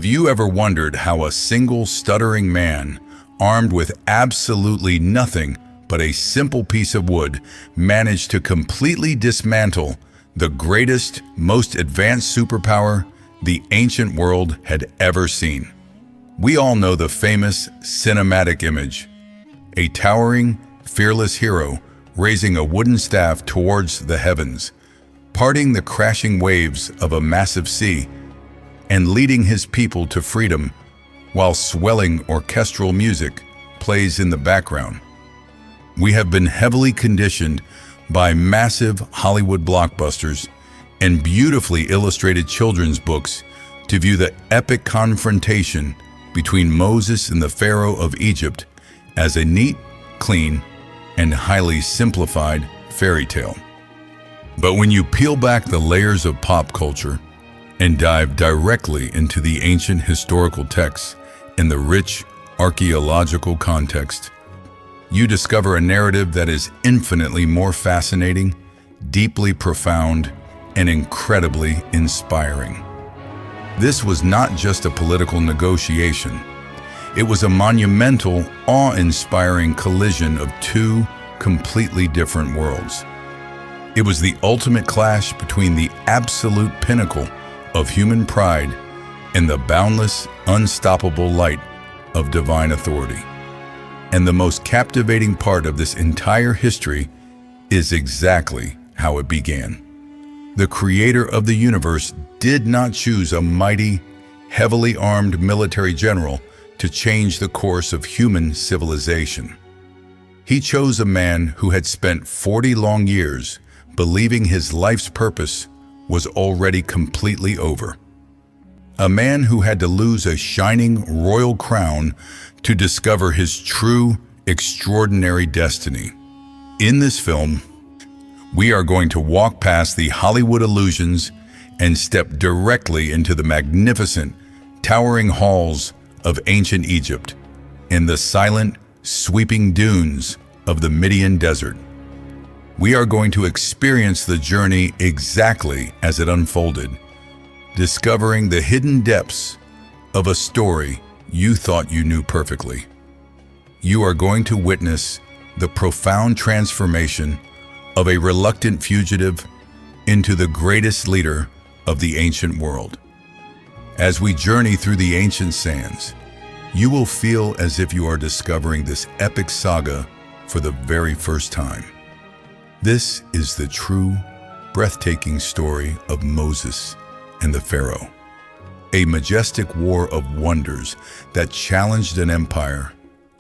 Have you ever wondered how a single stuttering man, armed with absolutely nothing but a simple piece of wood, managed to completely dismantle the greatest, most advanced superpower the ancient world had ever seen? We all know the famous cinematic image, a towering, fearless hero raising a wooden staff towards the heavens, parting the crashing waves of a massive sea, and leading his people to freedom while swelling orchestral music plays in the background. We have been heavily conditioned by massive Hollywood blockbusters and beautifully illustrated children's books to view the epic confrontation between Moses and the Pharaoh of Egypt as a neat, clean, and highly simplified fairy tale. But when you peel back the layers of pop culture and dive directly into the ancient historical texts and the rich archaeological context, you discover a narrative that is infinitely more fascinating, deeply profound, and incredibly inspiring. This was not just a political negotiation. It was a monumental, awe-inspiring collision of two completely different worlds. It was the ultimate clash between the absolute pinnacle of human pride and the boundless, unstoppable light of divine authority. And the most captivating part of this entire history is exactly how it began. The creator of the universe did not choose a mighty, heavily armed military general to change the course of human civilization. He chose a man who had spent 40 long years believing his life's purpose was already completely over. A man who had to lose a shining royal crown to discover his true, extraordinary destiny. In this film, we are going to walk past the Hollywood illusions and step directly into the magnificent, towering halls of ancient Egypt and the silent, sweeping dunes of the Midian desert. We are going to experience the journey exactly as it unfolded, discovering the hidden depths of a story you thought you knew perfectly. You are going to witness the profound transformation of a reluctant fugitive into the greatest leader of the ancient world. As we journey through the ancient sands, you will feel as if you are discovering this epic saga for the very first time. This is the true, breathtaking story of Moses and the Pharaoh, a majestic war of wonders that challenged an empire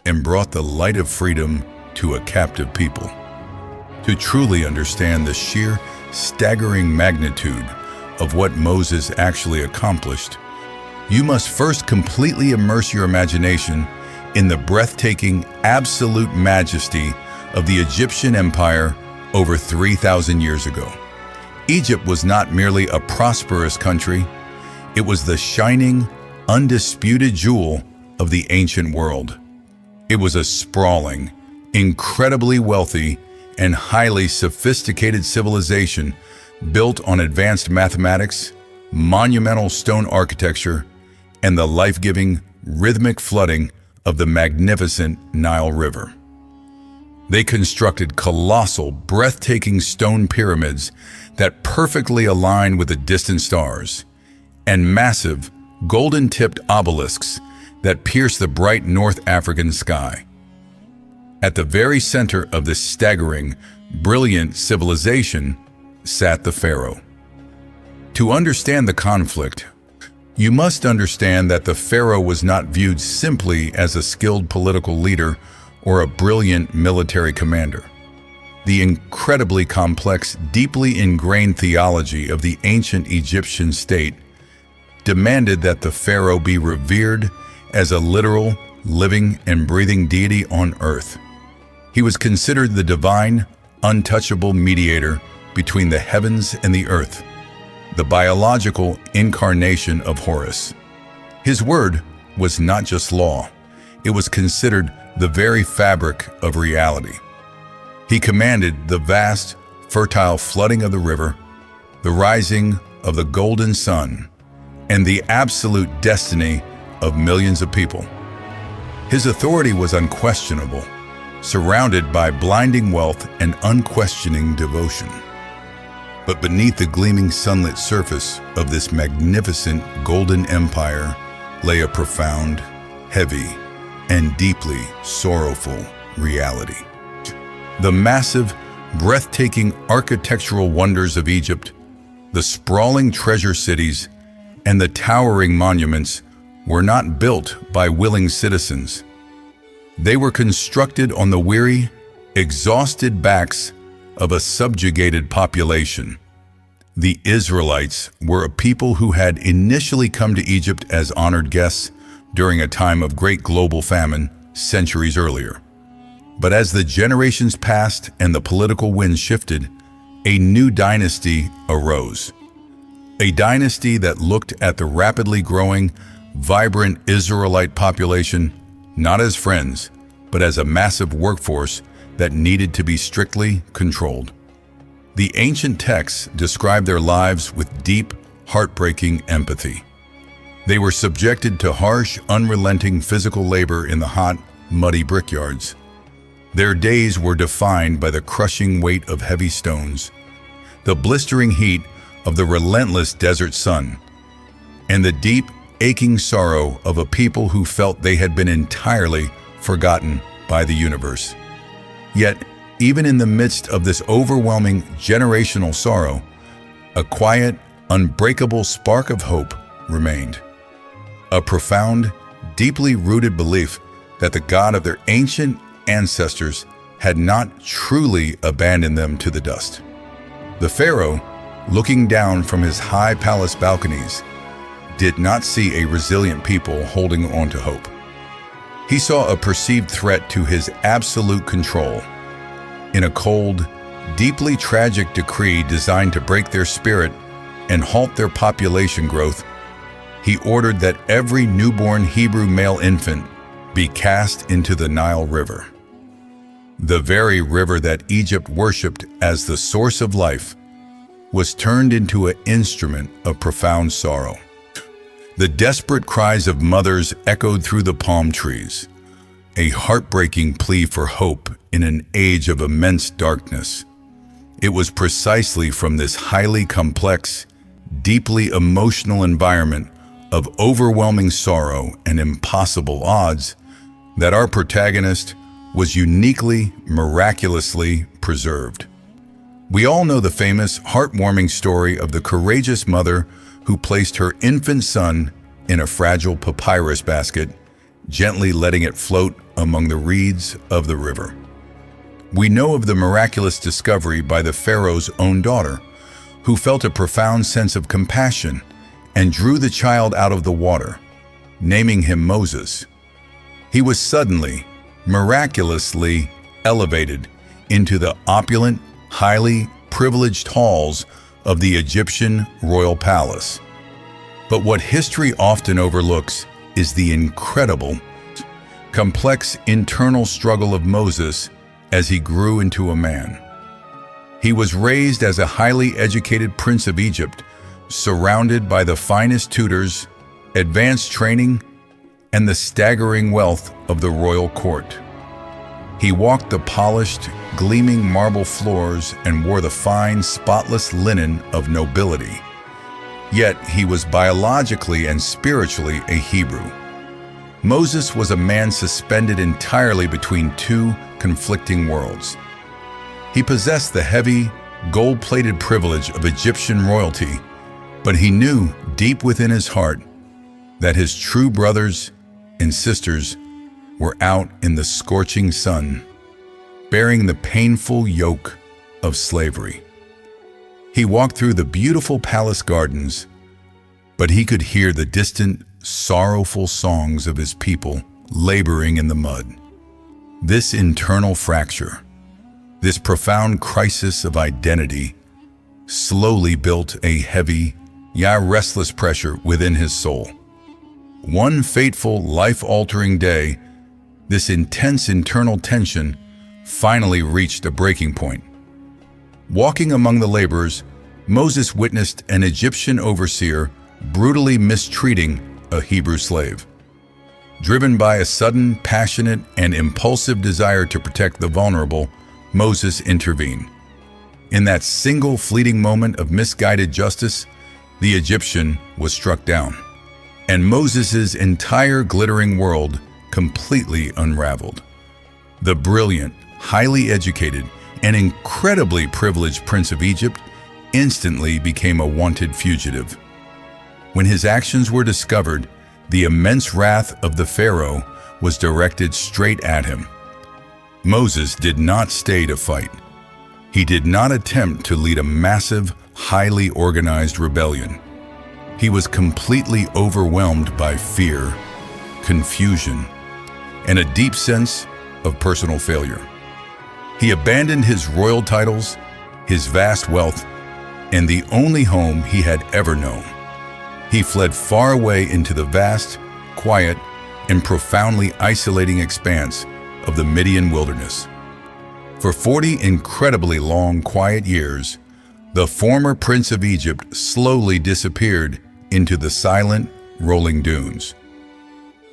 and brought the light of freedom to a captive people. To truly understand the sheer, staggering magnitude of what Moses actually accomplished, you must first completely immerse your imagination in the breathtaking, absolute majesty of the Egyptian empire over 3,000 years ago. Egypt was not merely a prosperous country, it was the shining, undisputed jewel of the ancient world. It was a sprawling, incredibly wealthy, and highly sophisticated civilization built on advanced mathematics, monumental stone architecture, and the life-giving, rhythmic flooding of the magnificent Nile River. They constructed colossal, breathtaking stone pyramids that perfectly align with the distant stars, and massive, golden-tipped obelisks that pierce the bright North African sky. At the very center of this staggering, brilliant civilization sat the Pharaoh. To understand the conflict, you must understand that the Pharaoh was not viewed simply as a skilled political leader or a brilliant military commander. The incredibly complex, deeply ingrained theology of the ancient Egyptian state demanded that the Pharaoh be revered as a literal, living, and breathing deity on earth. He was considered the divine, untouchable mediator between the heavens and the earth, the biological incarnation of Horus. His word was not just law, it was considered the very fabric of reality. He commanded the vast, fertile flooding of the river, the rising of the golden sun, and the absolute destiny of millions of people. His authority was unquestionable, surrounded by blinding wealth and unquestioning devotion. But beneath the gleaming sunlit surface of this magnificent golden empire lay a profound, heavy, and deeply sorrowful reality. The massive, breathtaking architectural wonders of Egypt, the sprawling treasure cities, and the towering monuments were not built by willing citizens. They were constructed on the weary, exhausted backs of a subjugated population. The Israelites were a people who had initially come to Egypt as honored guests during a time of great global famine centuries earlier. But as the generations passed and the political winds shifted, a new dynasty arose. A dynasty that looked at the rapidly growing, vibrant Israelite population not as friends, but as a massive workforce that needed to be strictly controlled. The ancient texts describe their lives with deep, heartbreaking empathy. They were subjected to harsh, unrelenting physical labor in the hot, muddy brickyards. Their days were defined by the crushing weight of heavy stones, the blistering heat of the relentless desert sun, and the deep, aching sorrow of a people who felt they had been entirely forgotten by the universe. Yet, even in the midst of this overwhelming generational sorrow, a quiet, unbreakable spark of hope remained. A profound, deeply rooted belief that the God of their ancient ancestors had not truly abandoned them to the dust. The Pharaoh, looking down from his high palace balconies, did not see a resilient people holding on to hope. He saw a perceived threat to his absolute control. In a cold, deeply tragic decree designed to break their spirit and halt their population growth, he ordered that every newborn Hebrew male infant be cast into the Nile River. The very river that Egypt worshipped as the source of life was turned into an instrument of profound sorrow. The desperate cries of mothers echoed through the palm trees, a heartbreaking plea for hope in an age of immense darkness. It was precisely from this highly complex, deeply emotional environment of overwhelming sorrow and impossible odds that our protagonist was uniquely, miraculously preserved. We all know the famous, heartwarming story of the courageous mother who placed her infant son in a fragile papyrus basket, gently letting it float among the reeds of the river. We know of the miraculous discovery by the Pharaoh's own daughter, who felt a profound sense of compassion and drew the child out of the water, naming him Moses. He was suddenly, miraculously elevated into the opulent, highly privileged halls of the Egyptian royal palace. But what history often overlooks is the incredible, complex internal struggle of Moses as he grew into a man. He was raised as a highly educated prince of Egypt, surrounded by the finest tutors, advanced training, and the staggering wealth of the royal court. He walked the polished, gleaming marble floors and wore the fine, spotless linen of nobility. Yet he was biologically and spiritually a Hebrew. Moses was a man suspended entirely between two conflicting worlds. He possessed the heavy, gold-plated privilege of Egyptian royalty, but he knew deep within his heart that his true brothers and sisters were out in the scorching sun, bearing the painful yoke of slavery. He walked through the beautiful palace gardens, but he could hear the distant, sorrowful songs of his people laboring in the mud. This internal fracture, this profound crisis of identity, slowly built a heavy, restless pressure within his soul. One fateful, life-altering day, this intense internal tension finally reached a breaking point. Walking among the laborers, Moses witnessed an Egyptian overseer brutally mistreating a Hebrew slave. Driven by a sudden, passionate, and impulsive desire to protect the vulnerable, Moses intervened. In that single fleeting moment of misguided justice, the Egyptian was struck down, and Moses' entire glittering world completely unraveled. The brilliant, highly educated, and incredibly privileged Prince of Egypt instantly became a wanted fugitive. When his actions were discovered, the immense wrath of the Pharaoh was directed straight at him. Moses did not stay to fight. He did not attempt to lead a massive, highly organized rebellion. He was completely overwhelmed by fear, confusion, and a deep sense of personal failure. He abandoned his royal titles, his vast wealth, and the only home he had ever known. He fled far away into the vast, quiet, and profoundly isolating expanse of the Midian wilderness. For 40 incredibly long, quiet years, the former Prince of Egypt slowly disappeared into the silent, rolling dunes.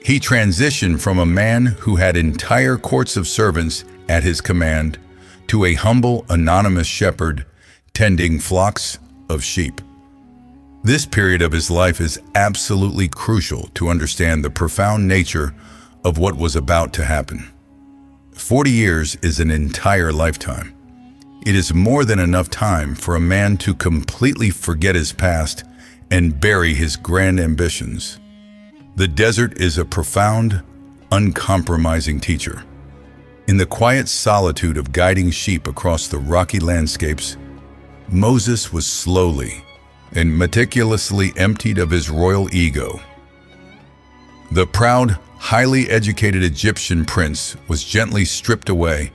He transitioned from a man who had entire courts of servants at his command to a humble, anonymous shepherd tending flocks of sheep. This period of his life is absolutely crucial to understand the profound nature of what was about to happen. 40 years is an entire lifetime. It is more than enough time for a man to completely forget his past and bury his grand ambitions. The desert is a profound, uncompromising teacher. In the quiet solitude of guiding sheep across the rocky landscapes, Moses was slowly and meticulously emptied of his royal ego. The proud, highly educated Egyptian prince was gently stripped away,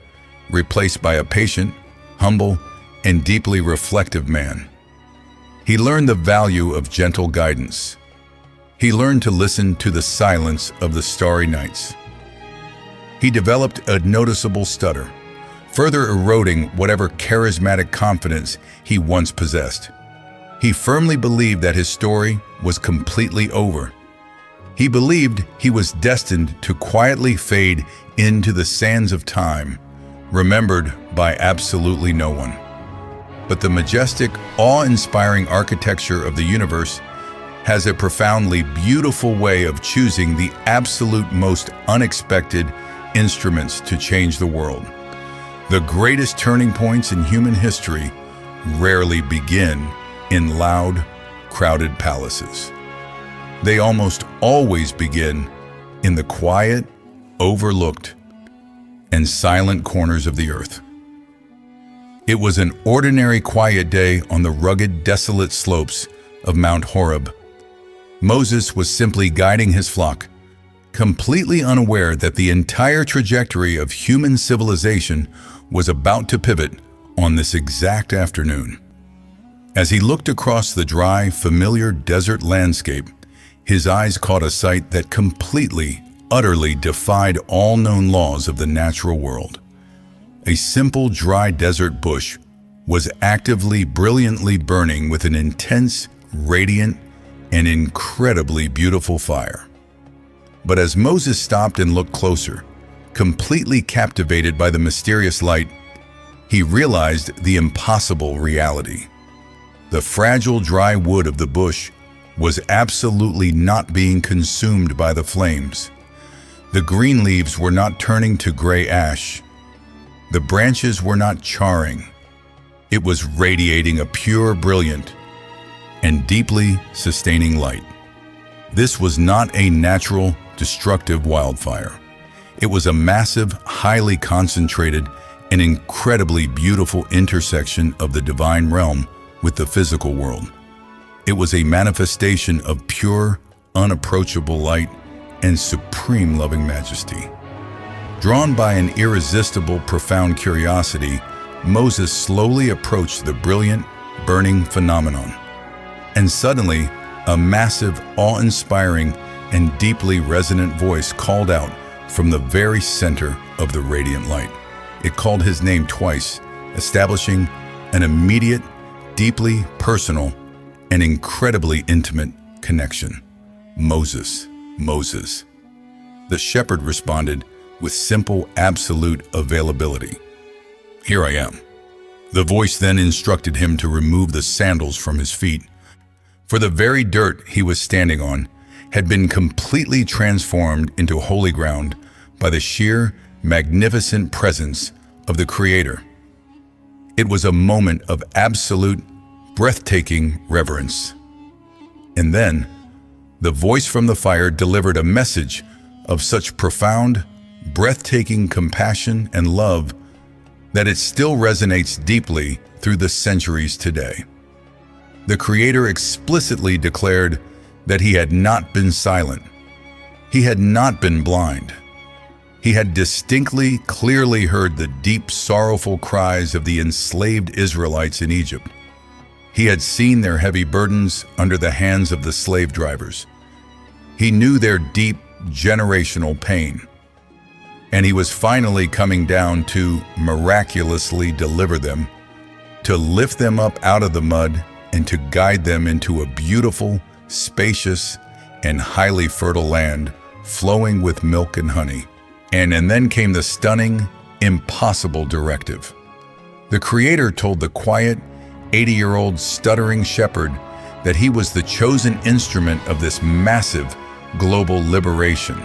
replaced by a patient, humble, and deeply reflective man. He learned the value of gentle guidance. He learned to listen to the silence of the starry nights. He developed a noticeable stutter, further eroding whatever charismatic confidence he once possessed. He firmly believed that his story was completely over. He believed he was destined to quietly fade into the sands of time, remembered by absolutely no one. But the majestic, awe-inspiring architecture of the universe has a profoundly beautiful way of choosing the absolute most unexpected instruments to change the world. The greatest turning points in human history rarely begin in loud, crowded palaces. They almost always begin in the quiet, overlooked, and silent corners of the earth. It was an ordinary quiet day on the rugged, desolate slopes of Mount Horeb. Moses was simply guiding his flock, completely unaware that the entire trajectory of human civilization was about to pivot on this exact afternoon. As he looked across the dry, familiar desert landscape, his eyes caught a sight that completely, utterly defied all known laws of the natural world. A simple dry desert bush was actively, brilliantly burning with an intense, radiant, and incredibly beautiful fire. But as Moses stopped and looked closer, completely captivated by the mysterious light, he realized the impossible reality. The fragile, dry wood of the bush was absolutely not being consumed by the flames. The green leaves were not turning to gray ash. The branches were not charring. It was radiating a pure, brilliant, and deeply sustaining light. This was not a natural, destructive wildfire. It was a massive, highly concentrated, and incredibly beautiful intersection of the divine realm with the physical world. It was a manifestation of pure, unapproachable light and supreme loving majesty. Drawn by an irresistible, profound curiosity, Moses slowly approached the brilliant, burning phenomenon. And suddenly, a massive, awe-inspiring, and deeply resonant voice called out from the very center of the radiant light. It called his name twice, establishing an immediate, deeply personal, and incredibly intimate connection. Moses, Moses. The shepherd responded with simple, absolute availability. Here I am. The voice then instructed him to remove the sandals from his feet, for the very dirt he was standing on had been completely transformed into holy ground by the sheer, magnificent presence of the Creator. It was a moment of absolute, breathtaking reverence. And then, the voice from the fire delivered a message of such profound, breathtaking compassion and love that it still resonates deeply through the centuries today. The Creator explicitly declared that He had not been silent. He had not been blind. He had distinctly, clearly heard the deep, sorrowful cries of the enslaved Israelites in Egypt. He had seen their heavy burdens under the hands of the slave drivers. He knew their deep, generational pain. And He was finally coming down to miraculously deliver them, to lift them up out of the mud and to guide them into a beautiful, spacious, and highly fertile land flowing with milk and honey. And then came the stunning, impossible directive. The Creator told the quiet, 80-year-old stuttering shepherd that he was the chosen instrument of this massive global liberation.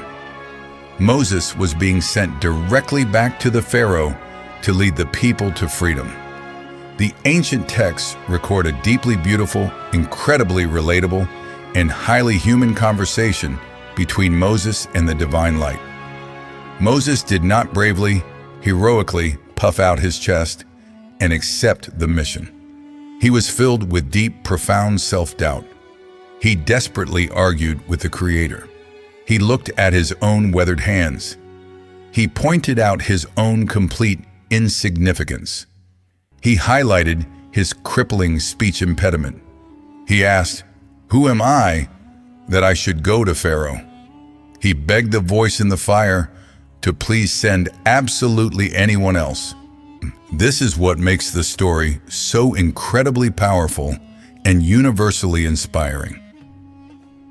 Moses was being sent directly back to the Pharaoh to lead the people to freedom. The ancient texts record a deeply beautiful, incredibly relatable, and highly human conversation between Moses and the divine light. Moses did not bravely, heroically puff out his chest and accept the mission. He was filled with deep, profound self-doubt. He desperately argued with the Creator. He looked at his own weathered hands. He pointed out his own complete insignificance. He highlighted his crippling speech impediment. He asked, "Who am I that I should go to Pharaoh?" He begged the voice in the fire to please send absolutely anyone else. This is what makes the story so incredibly powerful and universally inspiring.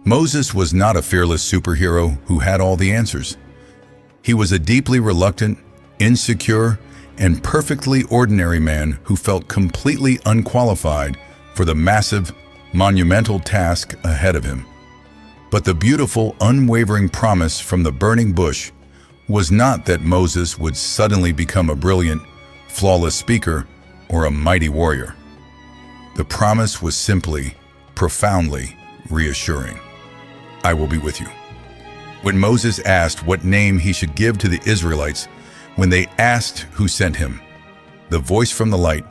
Moses was not a fearless superhero who had all the answers. He was a deeply reluctant, insecure, and perfectly ordinary man who felt completely unqualified for the massive, monumental task ahead of him. But the beautiful, unwavering promise from the burning bush was not that Moses would suddenly become a brilliant, flawless speaker or a mighty warrior. The promise was simply, profoundly reassuring. "I will be with you." When Moses asked what name he should give to the Israelites, when they asked who sent him, the voice from the light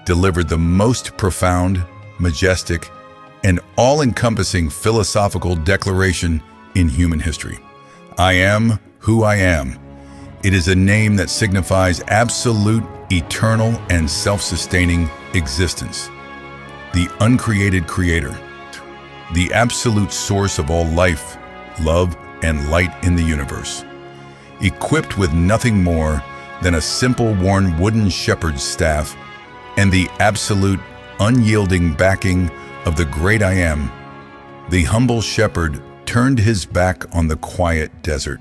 delivered the most profound, majestic, and all-encompassing philosophical declaration in human history. "I am who I am." It is a name that signifies absolute, eternal, and self-sustaining existence. The uncreated Creator, the absolute source of all life, love, and light in the universe. Equipped with nothing more than a simple worn wooden shepherd's staff and the absolute, unyielding backing of the great I Am, the humble shepherd turned his back on the quiet desert.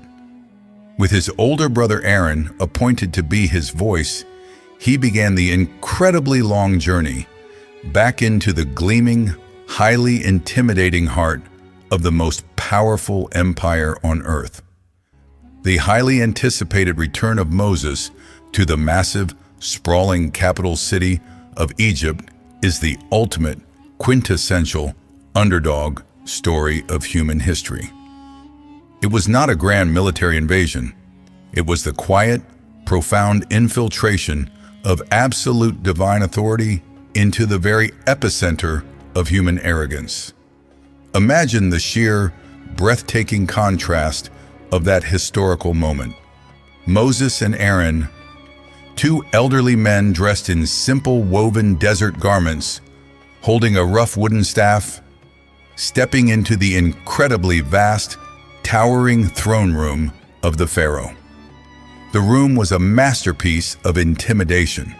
With his older brother Aaron appointed to be his voice, he began the incredibly long journey back into the gleaming, highly intimidating heart of the most powerful empire on earth. The highly anticipated return of Moses to the massive, sprawling capital city of Egypt is the ultimate, quintessential underdog story of human history. It was not a grand military invasion. It was the quiet, profound infiltration of absolute divine authority into the very epicenter of human arrogance. Imagine the sheer, breathtaking contrast of that historical moment. Moses and Aaron, two elderly men dressed in simple woven desert garments, holding a rough wooden staff, stepping into the incredibly vast, towering throne room of the Pharaoh. The room was a masterpiece of intimidation.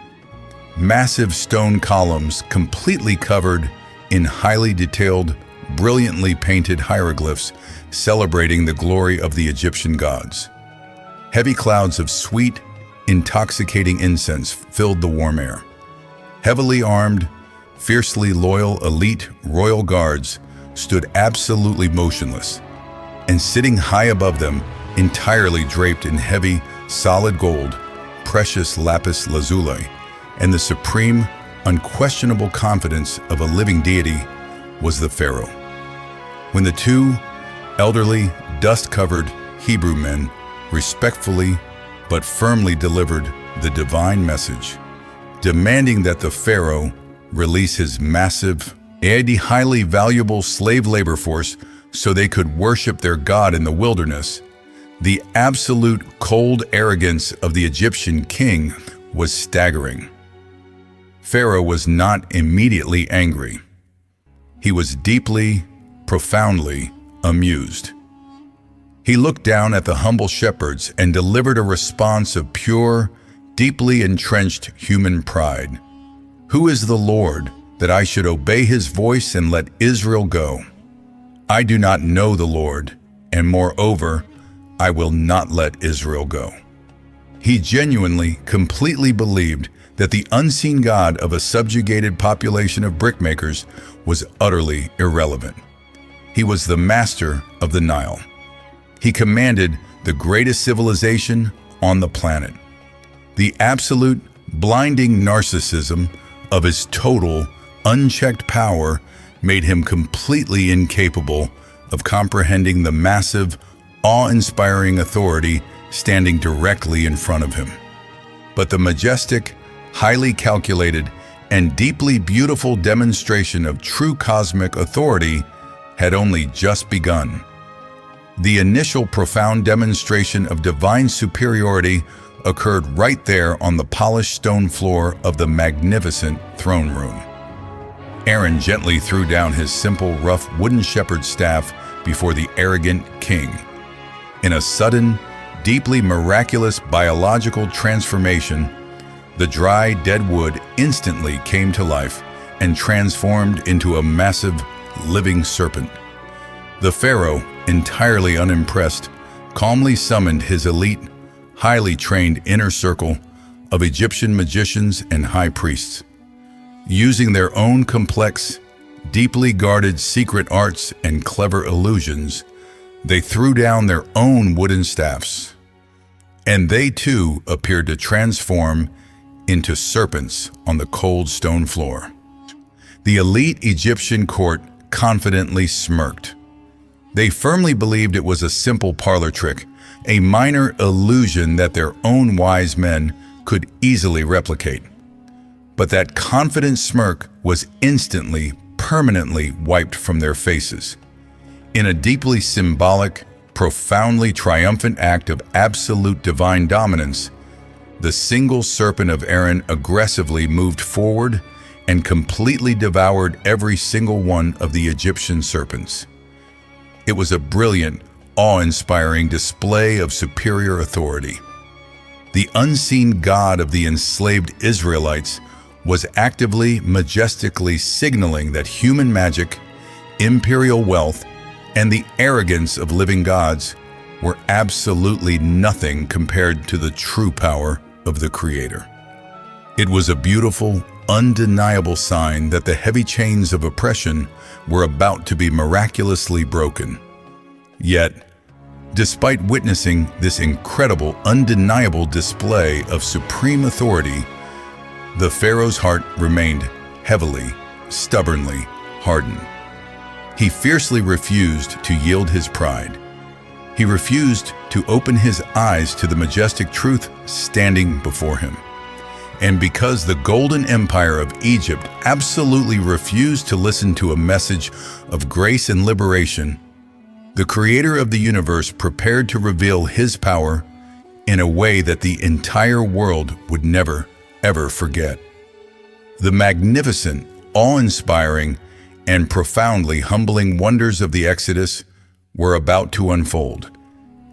Massive stone columns completely covered in highly detailed brilliantly painted hieroglyphs celebrating the glory of the Egyptian gods. Heavy clouds of sweet, intoxicating incense filled the warm air. Heavily armed, fiercely loyal elite royal guards stood absolutely motionless, and sitting high above them, entirely draped in heavy, solid gold, precious lapis lazuli, and the supreme, unquestionable confidence of a living deity, was the Pharaoh. When the two elderly, dust-covered Hebrew men respectfully but firmly delivered the divine message, demanding that the Pharaoh release his massive and highly valuable slave labor force so they could worship their God in the wilderness, the absolute cold arrogance of the Egyptian king was staggering. Pharaoh was not immediately angry. He was deeply, profoundly amused. He looked down at the humble shepherds and delivered a response of pure, deeply entrenched human pride. "Who is the Lord, that I should obey his voice and let Israel go? I do not know the Lord, and moreover, I will not let Israel go." He genuinely, completely believed that the unseen God of a subjugated population of brickmakers was utterly irrelevant. He was the master of the Nile. He commanded the greatest civilization on the planet. The absolute, blinding narcissism of his total, unchecked power made him completely incapable of comprehending the massive, awe-inspiring authority standing directly in front of him. But the majestic, highly calculated, and deeply beautiful demonstration of true cosmic authority had only just begun. The initial profound demonstration of divine superiority occurred right there on the polished stone floor of the magnificent throne room. Aaron gently threw down his simple, rough wooden shepherd's staff before the arrogant king. In a sudden, deeply miraculous biological transformation, the dry, dead wood instantly came to life and transformed into a massive, living serpent. The Pharaoh, entirely unimpressed, calmly summoned his elite, highly trained inner circle of Egyptian magicians and high priests. Using their own complex, deeply guarded secret arts and clever illusions, they threw down their own wooden staffs. And they too appeared to transform into serpents on the cold stone floor. The elite Egyptian court confidently smirked. They firmly believed it was a simple parlor trick, a minor illusion that their own wise men could easily replicate. But that confident smirk was instantly, permanently wiped from their faces. In a deeply symbolic, profoundly triumphant act of absolute divine dominance, the single serpent of Aaron aggressively moved forward and completely devoured every single one of the Egyptian serpents. It was a brilliant, awe-inspiring display of superior authority. The unseen God of the enslaved Israelites was actively, majestically signaling that human magic, imperial wealth, and the arrogance of living gods were absolutely nothing compared to the true power of the Creator. It was a beautiful, undeniable sign that the heavy chains of oppression were about to be miraculously broken. Yet, despite witnessing this incredible, undeniable display of supreme authority, the Pharaoh's heart remained heavily, stubbornly hardened. He fiercely refused to yield his pride. He refused to open his eyes to the majestic truth standing before him. And because the golden empire of Egypt absolutely refused to listen to a message of grace and liberation, the Creator of the universe prepared to reveal his power in a way that the entire world would never, ever forget. The magnificent, awe-inspiring, and profoundly humbling wonders of the Exodus were about to unfold,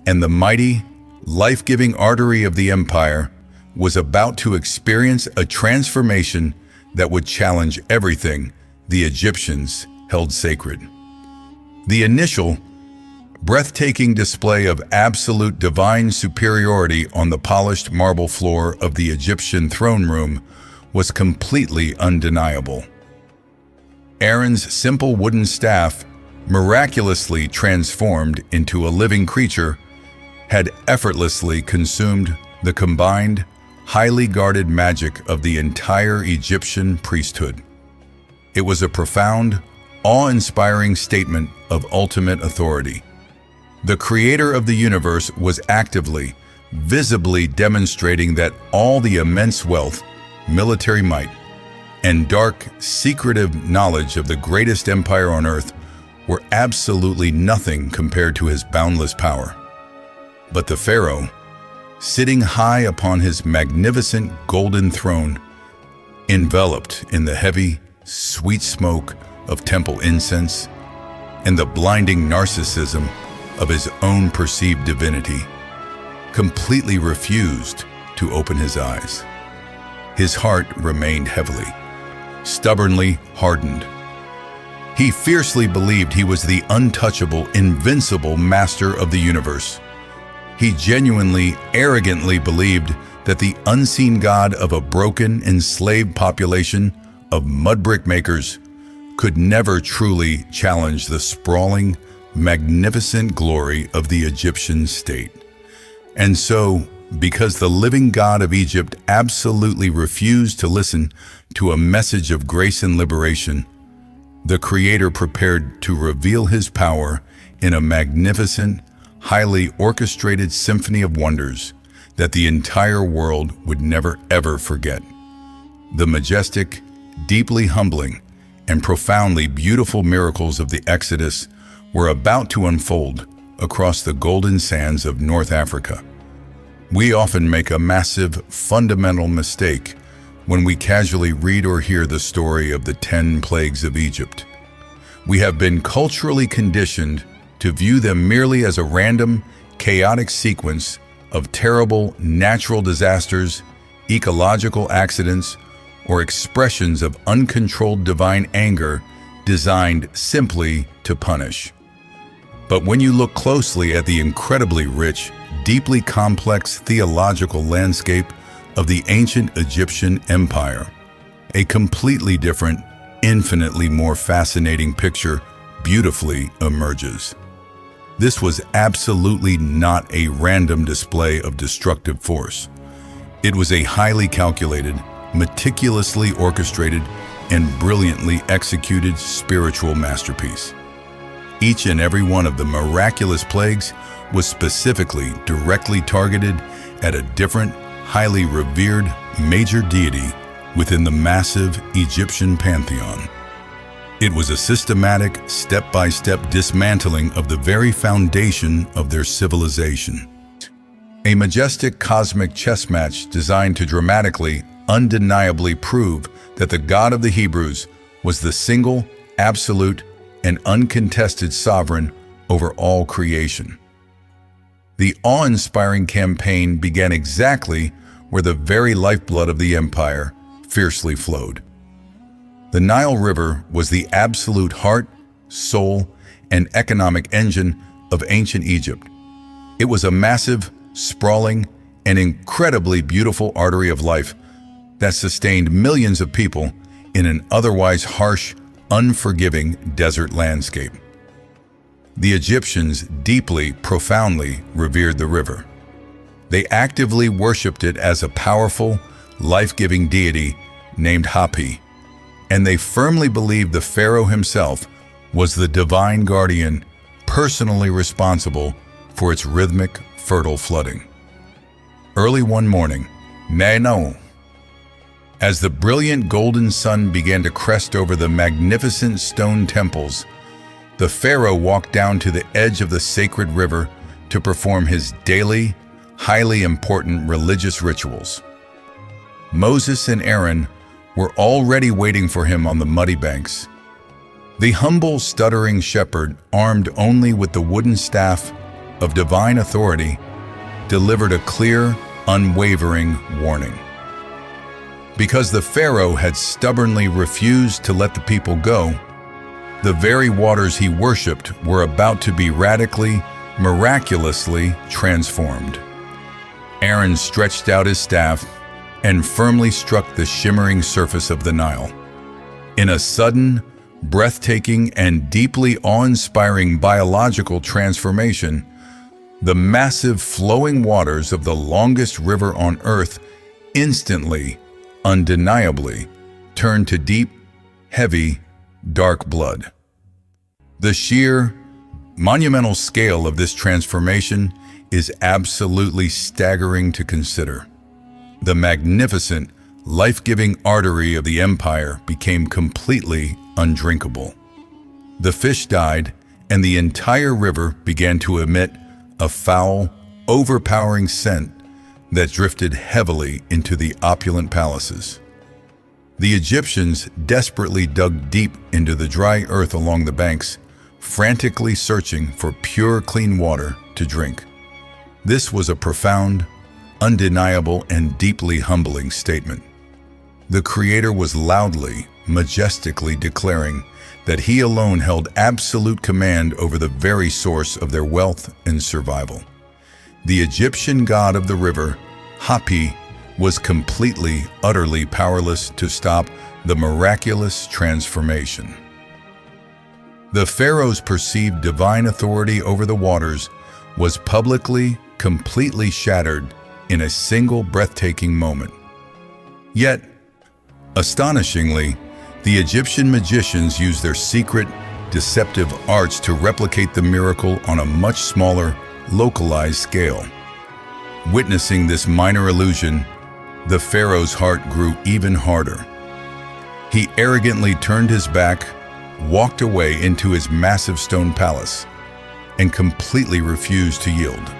and the mighty, life-giving artery of the empire was about to experience a transformation that would challenge everything the Egyptians held sacred. The initial, breathtaking display of absolute divine superiority on the polished marble floor of the Egyptian throne room was completely undeniable. Aaron's simple wooden staff, miraculously transformed into a living creature, had effortlessly consumed the combined, highly guarded magic of the entire Egyptian priesthood. It was a profound, awe-inspiring statement of ultimate authority. The creator of the universe was actively, visibly demonstrating that all the immense wealth, military might, and dark, secretive knowledge of the greatest empire on earth were absolutely nothing compared to his boundless power. But the Pharaoh, sitting high upon his magnificent golden throne, enveloped in the heavy, sweet smoke of temple incense and the blinding narcissism of his own perceived divinity, completely refused to open his eyes. His heart remained heavily, stubbornly hardened. He fiercely believed he was the untouchable, invincible master of the universe. He genuinely, arrogantly believed that the unseen God of a broken, enslaved population of mud brick makers could never truly challenge the sprawling, magnificent glory of the Egyptian state. And so, because the living God of Egypt absolutely refused to listen to a message of grace and liberation, the Creator prepared to reveal his power in a magnificent, highly orchestrated symphony of wonders that the entire world would never ever forget. The majestic, deeply humbling, and profoundly beautiful miracles of the Exodus were about to unfold across the golden sands of North Africa. We often make a massive, fundamental mistake when we casually read or hear the story of the 10 plagues of Egypt. We have been culturally conditioned to view them merely as a random, chaotic sequence of terrible natural disasters, ecological accidents, or expressions of uncontrolled divine anger designed simply to punish. But when you look closely at the incredibly rich, deeply complex theological landscape of the ancient Egyptian empire, a completely different, infinitely more fascinating picture beautifully emerges. This was absolutely not a random display of destructive force. It was a highly calculated, meticulously orchestrated, and brilliantly executed spiritual masterpiece. Each and every one of the miraculous plagues was specifically, directly targeted at a different, highly revered major deity within the massive Egyptian pantheon. It was a systematic, step-by-step dismantling of the very foundation of their civilization. A majestic cosmic chess match designed to dramatically, undeniably prove that the God of the Hebrews was the single, absolute, and uncontested sovereign over all creation. The awe-inspiring campaign began exactly where the very lifeblood of the empire fiercely flowed. The Nile River was the absolute heart, soul, and economic engine of ancient Egypt. It was a massive, sprawling, and incredibly beautiful artery of life that sustained millions of people in an otherwise harsh, unforgiving desert landscape. The Egyptians deeply, profoundly revered the river. They actively worshipped it as a powerful, life-giving deity named Hapi, and they firmly believed the pharaoh himself was the divine guardian personally responsible for its rhythmic, fertile flooding. Early one morning, as the brilliant golden sun began to crest over the magnificent stone temples, the pharaoh walked down to the edge of the sacred river to perform his daily, highly important religious rituals. Moses and Aaron were already waiting for him on the muddy banks. The humble, stuttering shepherd, armed only with the wooden staff of divine authority, delivered a clear, unwavering warning. Because the pharaoh had stubbornly refused to let the people go, The very waters he worshipped were about to be radically, miraculously transformed. Aaron stretched out his staff and firmly struck the shimmering surface of the Nile. In a sudden, breathtaking, and deeply awe-inspiring biological transformation, the massive flowing waters of the longest river on Earth instantly, undeniably, turned to deep, heavy, dark blood. The sheer, monumental scale of this transformation is absolutely staggering to consider. The magnificent, life-giving artery of the empire became completely undrinkable. The fish died, and the entire river began to emit a foul, overpowering scent that drifted heavily into the opulent palaces. The Egyptians desperately dug deep into the dry earth along the banks, frantically searching for pure, clean water to drink. This was a profound, undeniable, and deeply humbling statement. The Creator was loudly, majestically declaring that He alone held absolute command over the very source of their wealth and survival. The Egyptian god of the river, Hapi, was completely, utterly powerless to stop the miraculous transformation. The Pharaoh's perceived divine authority over the waters was publicly, completely shattered in a single breathtaking moment. Yet, astonishingly, the Egyptian magicians used their secret, deceptive arts to replicate the miracle on a much smaller, localized scale. Witnessing this minor illusion, the Pharaoh's heart grew even harder. He arrogantly turned his back, walked away into his massive stone palace, and completely refused to yield.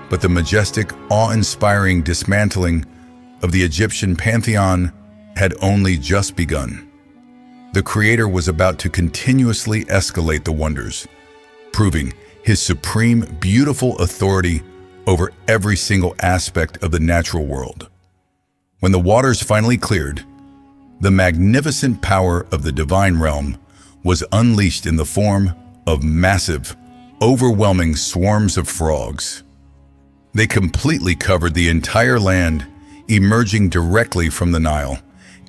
But the majestic, awe-inspiring dismantling of the Egyptian pantheon had only just begun. The Creator was about to continuously escalate the wonders, proving His supreme, beautiful authority over every single aspect of the natural world. When the waters finally cleared, the magnificent power of the divine realm was unleashed in the form of massive, overwhelming swarms of frogs. They completely covered the entire land, emerging directly from the Nile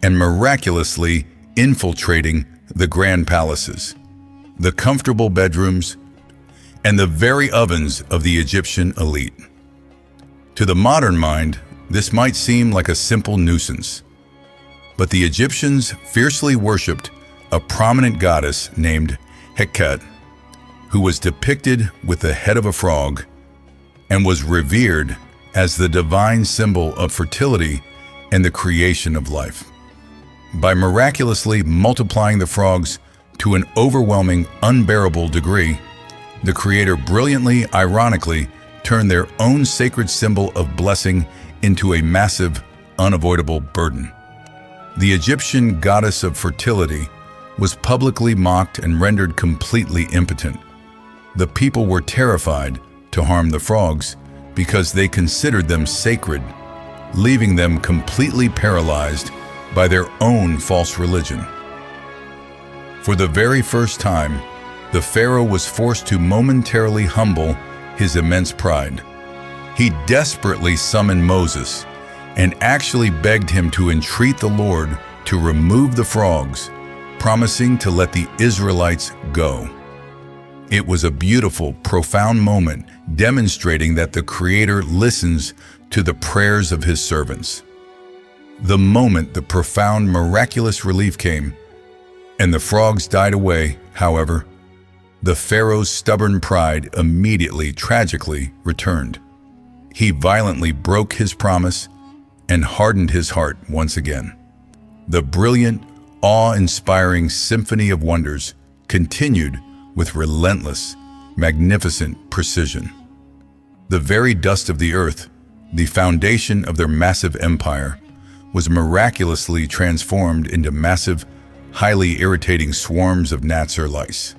and miraculously infiltrating the grand palaces, the comfortable bedrooms, and the very ovens of the Egyptian elite. To the modern mind, this might seem like a simple nuisance, but the Egyptians fiercely worshipped a prominent goddess named Heket, who was depicted with the head of a frog and was revered as the divine symbol of fertility and the creation of life. By miraculously multiplying the frogs to an overwhelming, unbearable degree, the Creator brilliantly, ironically, turned their own sacred symbol of blessing into a massive, unavoidable burden. The Egyptian goddess of fertility was publicly mocked and rendered completely impotent. The people were terrified to harm the frogs because they considered them sacred, leaving them completely paralyzed by their own false religion. For the very first time, the Pharaoh was forced to momentarily humble his immense pride. He desperately summoned Moses and actually begged him to entreat the Lord to remove the frogs, promising to let the Israelites go. It was a beautiful, profound moment demonstrating that the Creator listens to the prayers of His servants. The moment the profound, miraculous relief came and the frogs died away, however, the Pharaoh's stubborn pride immediately, tragically returned. He violently broke his promise and hardened his heart once again. The brilliant, awe-inspiring symphony of wonders continued with relentless, magnificent precision. The very dust of the earth, the foundation of their massive empire, was miraculously transformed into massive, highly irritating swarms of gnats or lice.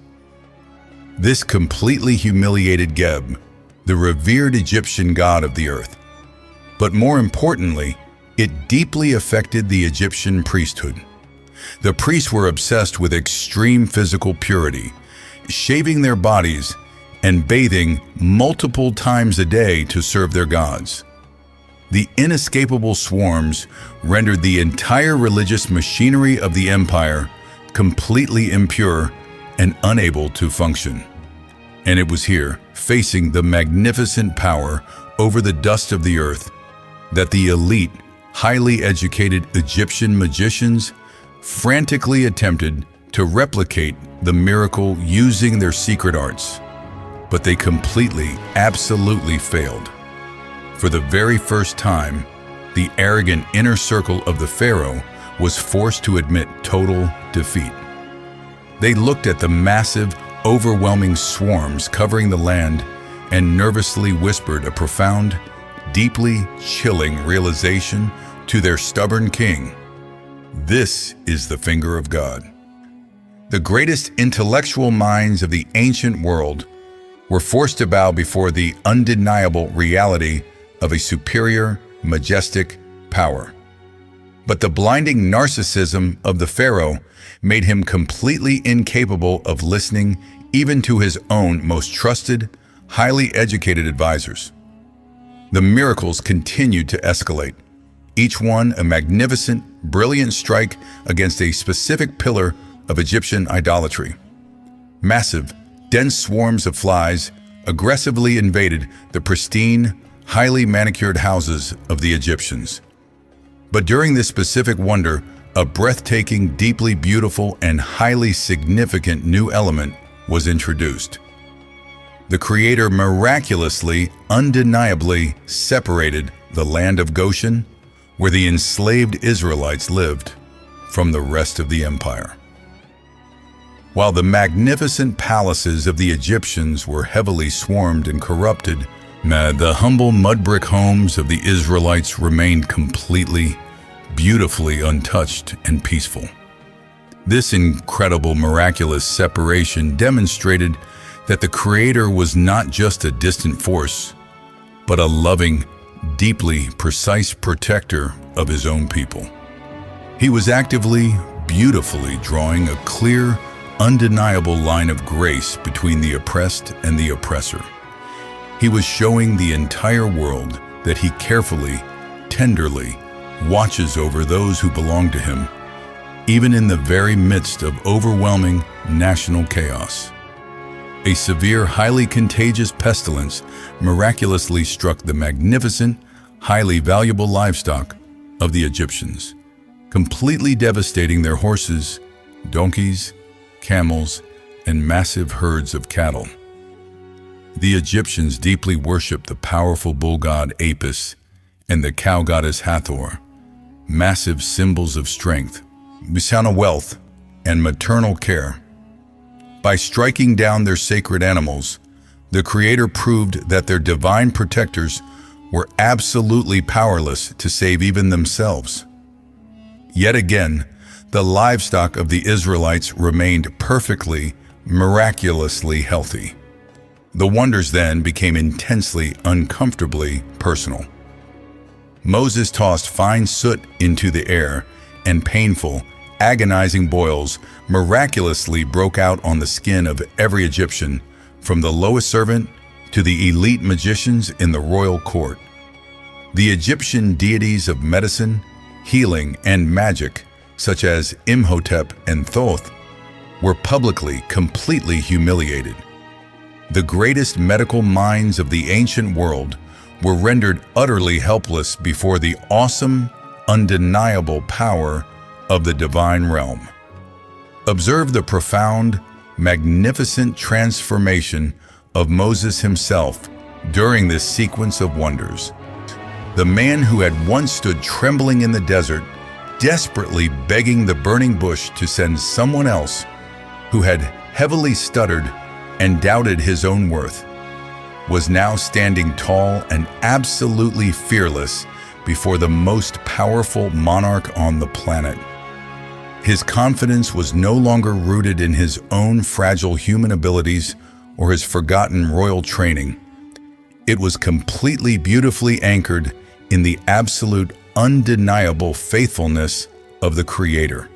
This completely humiliated Geb, the revered Egyptian god of the earth. But more importantly, it deeply affected the Egyptian priesthood. The priests were obsessed with extreme physical purity, shaving their bodies and bathing multiple times a day to serve their gods. The inescapable swarms rendered the entire religious machinery of the empire completely impure and unable to function. And it was here, facing the magnificent power over the dust of the earth, that the elite, highly educated Egyptian magicians frantically attempted to replicate the miracle using their secret arts. But they completely, absolutely failed. For the very first time, the arrogant inner circle of the pharaoh was forced to admit total defeat. They looked at the massive, overwhelming swarms covering the land and nervously whispered a profound, deeply chilling realization to their stubborn king. This is the finger of God. The greatest intellectual minds of the ancient world were forced to bow before the undeniable reality of a superior, majestic power. But the blinding narcissism of the pharaoh made him completely incapable of listening even to his own most trusted, highly educated advisors. The miracles continued to escalate, each one a magnificent, brilliant strike against a specific pillar of Egyptian idolatry. Massive, dense swarms of flies aggressively invaded the pristine, highly manicured houses of the Egyptians. But during this specific wonder, a breathtaking, deeply beautiful, and highly significant new element was introduced. The Creator miraculously, undeniably separated the land of Goshen, where the enslaved Israelites lived, from the rest of the empire. While the magnificent palaces of the Egyptians were heavily swarmed and corrupted, the humble mud brick homes of the Israelites remained completely, beautifully untouched and peaceful. This incredible, miraculous separation demonstrated that the Creator was not just a distant force, but a loving, deeply precise protector of His own people. He was actively, beautifully drawing a clear, undeniable line of grace between the oppressed and the oppressor. He was showing the entire world that He carefully, tenderly watches over those who belong to Him, even in the very midst of overwhelming national chaos. A severe, highly contagious pestilence miraculously struck the magnificent, highly valuable livestock of the Egyptians, completely devastating their horses, donkeys, camels, and massive herds of cattle. The Egyptians deeply worshipped the powerful bull god Apis and the cow goddess Hathor, massive symbols of strength, Misana wealth, and maternal care. By striking down their sacred animals, the Creator proved that their divine protectors were absolutely powerless to save even themselves. Yet again, the livestock of the Israelites remained perfectly, miraculously healthy. The wonders then became intensely, uncomfortably personal. Moses tossed fine soot into the air, and painful, agonizing boils miraculously broke out on the skin of every Egyptian, from the lowest servant to the elite magicians in the royal court. The Egyptian deities of medicine, healing, and magic, such as Imhotep and Thoth, were publicly, completely humiliated. The greatest medical minds of the ancient world were rendered utterly helpless before the awesome, undeniable power of the divine realm. Observe the profound, magnificent transformation of Moses himself during this sequence of wonders. The man who had once stood trembling in the desert, desperately begging the burning bush to send someone else, who had heavily stuttered and doubted his own worth, was now standing tall and absolutely fearless before the most powerful monarch on the planet. His confidence was no longer rooted in his own fragile human abilities or his forgotten royal training. It was completely beautifully anchored in the absolute, undeniable faithfulness of the Creator.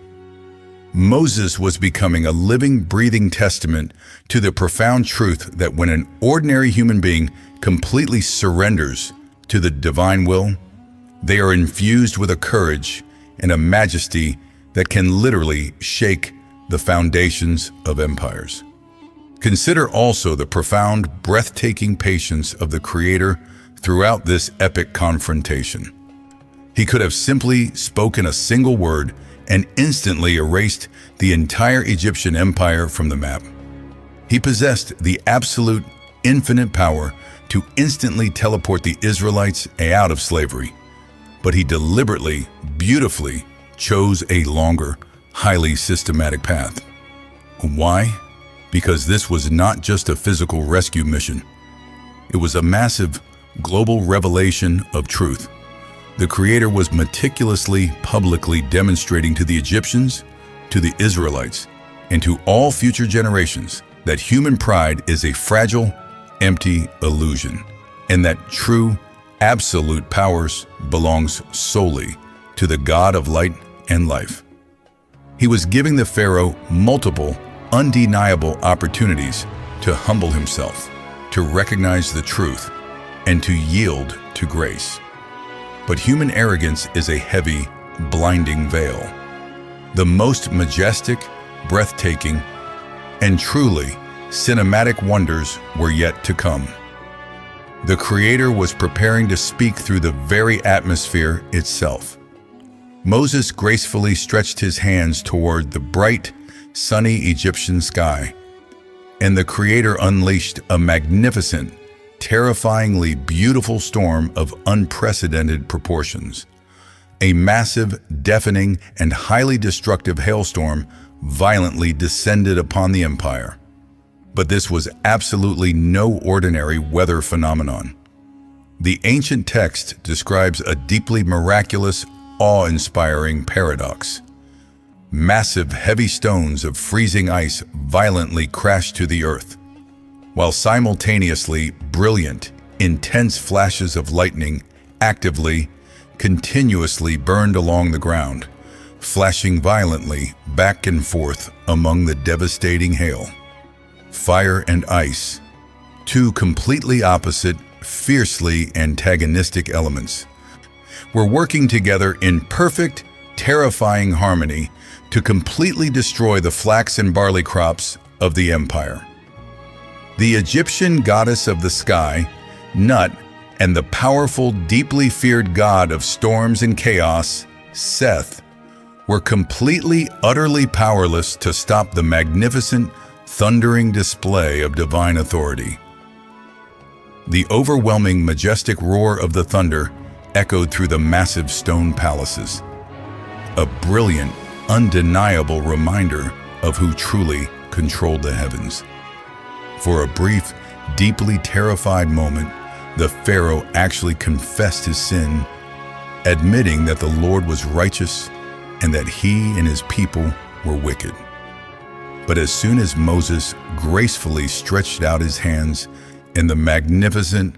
Moses was becoming a living, breathing testament to the profound truth that when an ordinary human being completely surrenders to the divine will, they are infused with a courage and a majesty that can literally shake the foundations of empires. Consider also the profound, breathtaking patience of the Creator throughout this epic confrontation. He could have simply spoken a single word and instantly erased the entire Egyptian empire from the map. He possessed the absolute, infinite power to instantly teleport the Israelites out of slavery, but he deliberately, beautifully chose a longer, highly systematic path. Why? Because this was not just a physical rescue mission. It was a massive, global revelation of truth. The Creator was meticulously, publicly demonstrating to the Egyptians, to the Israelites, and to all future generations that human pride is a fragile, empty illusion, and that true, absolute powers belongs solely to the God of light and life. He was giving the Pharaoh multiple, undeniable opportunities to humble himself, to recognize the truth, and to yield to grace. But human arrogance is a heavy, blinding veil. The most majestic, breathtaking, and truly cinematic wonders were yet to come. The Creator was preparing to speak through the very atmosphere itself. Moses gracefully stretched his hands toward the bright, sunny Egyptian sky, and the Creator unleashed a magnificent, terrifyingly beautiful storm of unprecedented proportions. A massive, deafening, and highly destructive hailstorm violently descended upon the empire. But this was absolutely no ordinary weather phenomenon. The ancient text describes a deeply miraculous, awe-inspiring paradox. Massive, heavy stones of freezing ice violently crashed to the earth, while simultaneously brilliant, intense flashes of lightning actively, continuously burned along the ground, flashing violently back and forth among the devastating hail. Fire and ice, two completely opposite, fiercely antagonistic elements, were working together in perfect, terrifying harmony to completely destroy the flax and barley crops of the empire. The Egyptian goddess of the sky, Nut, and the powerful, deeply feared god of storms and chaos, Seth, were completely, utterly powerless to stop the magnificent, thundering display of divine authority. The overwhelming, majestic roar of the thunder echoed through the massive stone palaces, a brilliant, undeniable reminder of who truly controlled the heavens. For a brief, deeply terrified moment, the Pharaoh actually confessed his sin, admitting that the Lord was righteous and that he and his people were wicked. But as soon as Moses gracefully stretched out his hands and the magnificent,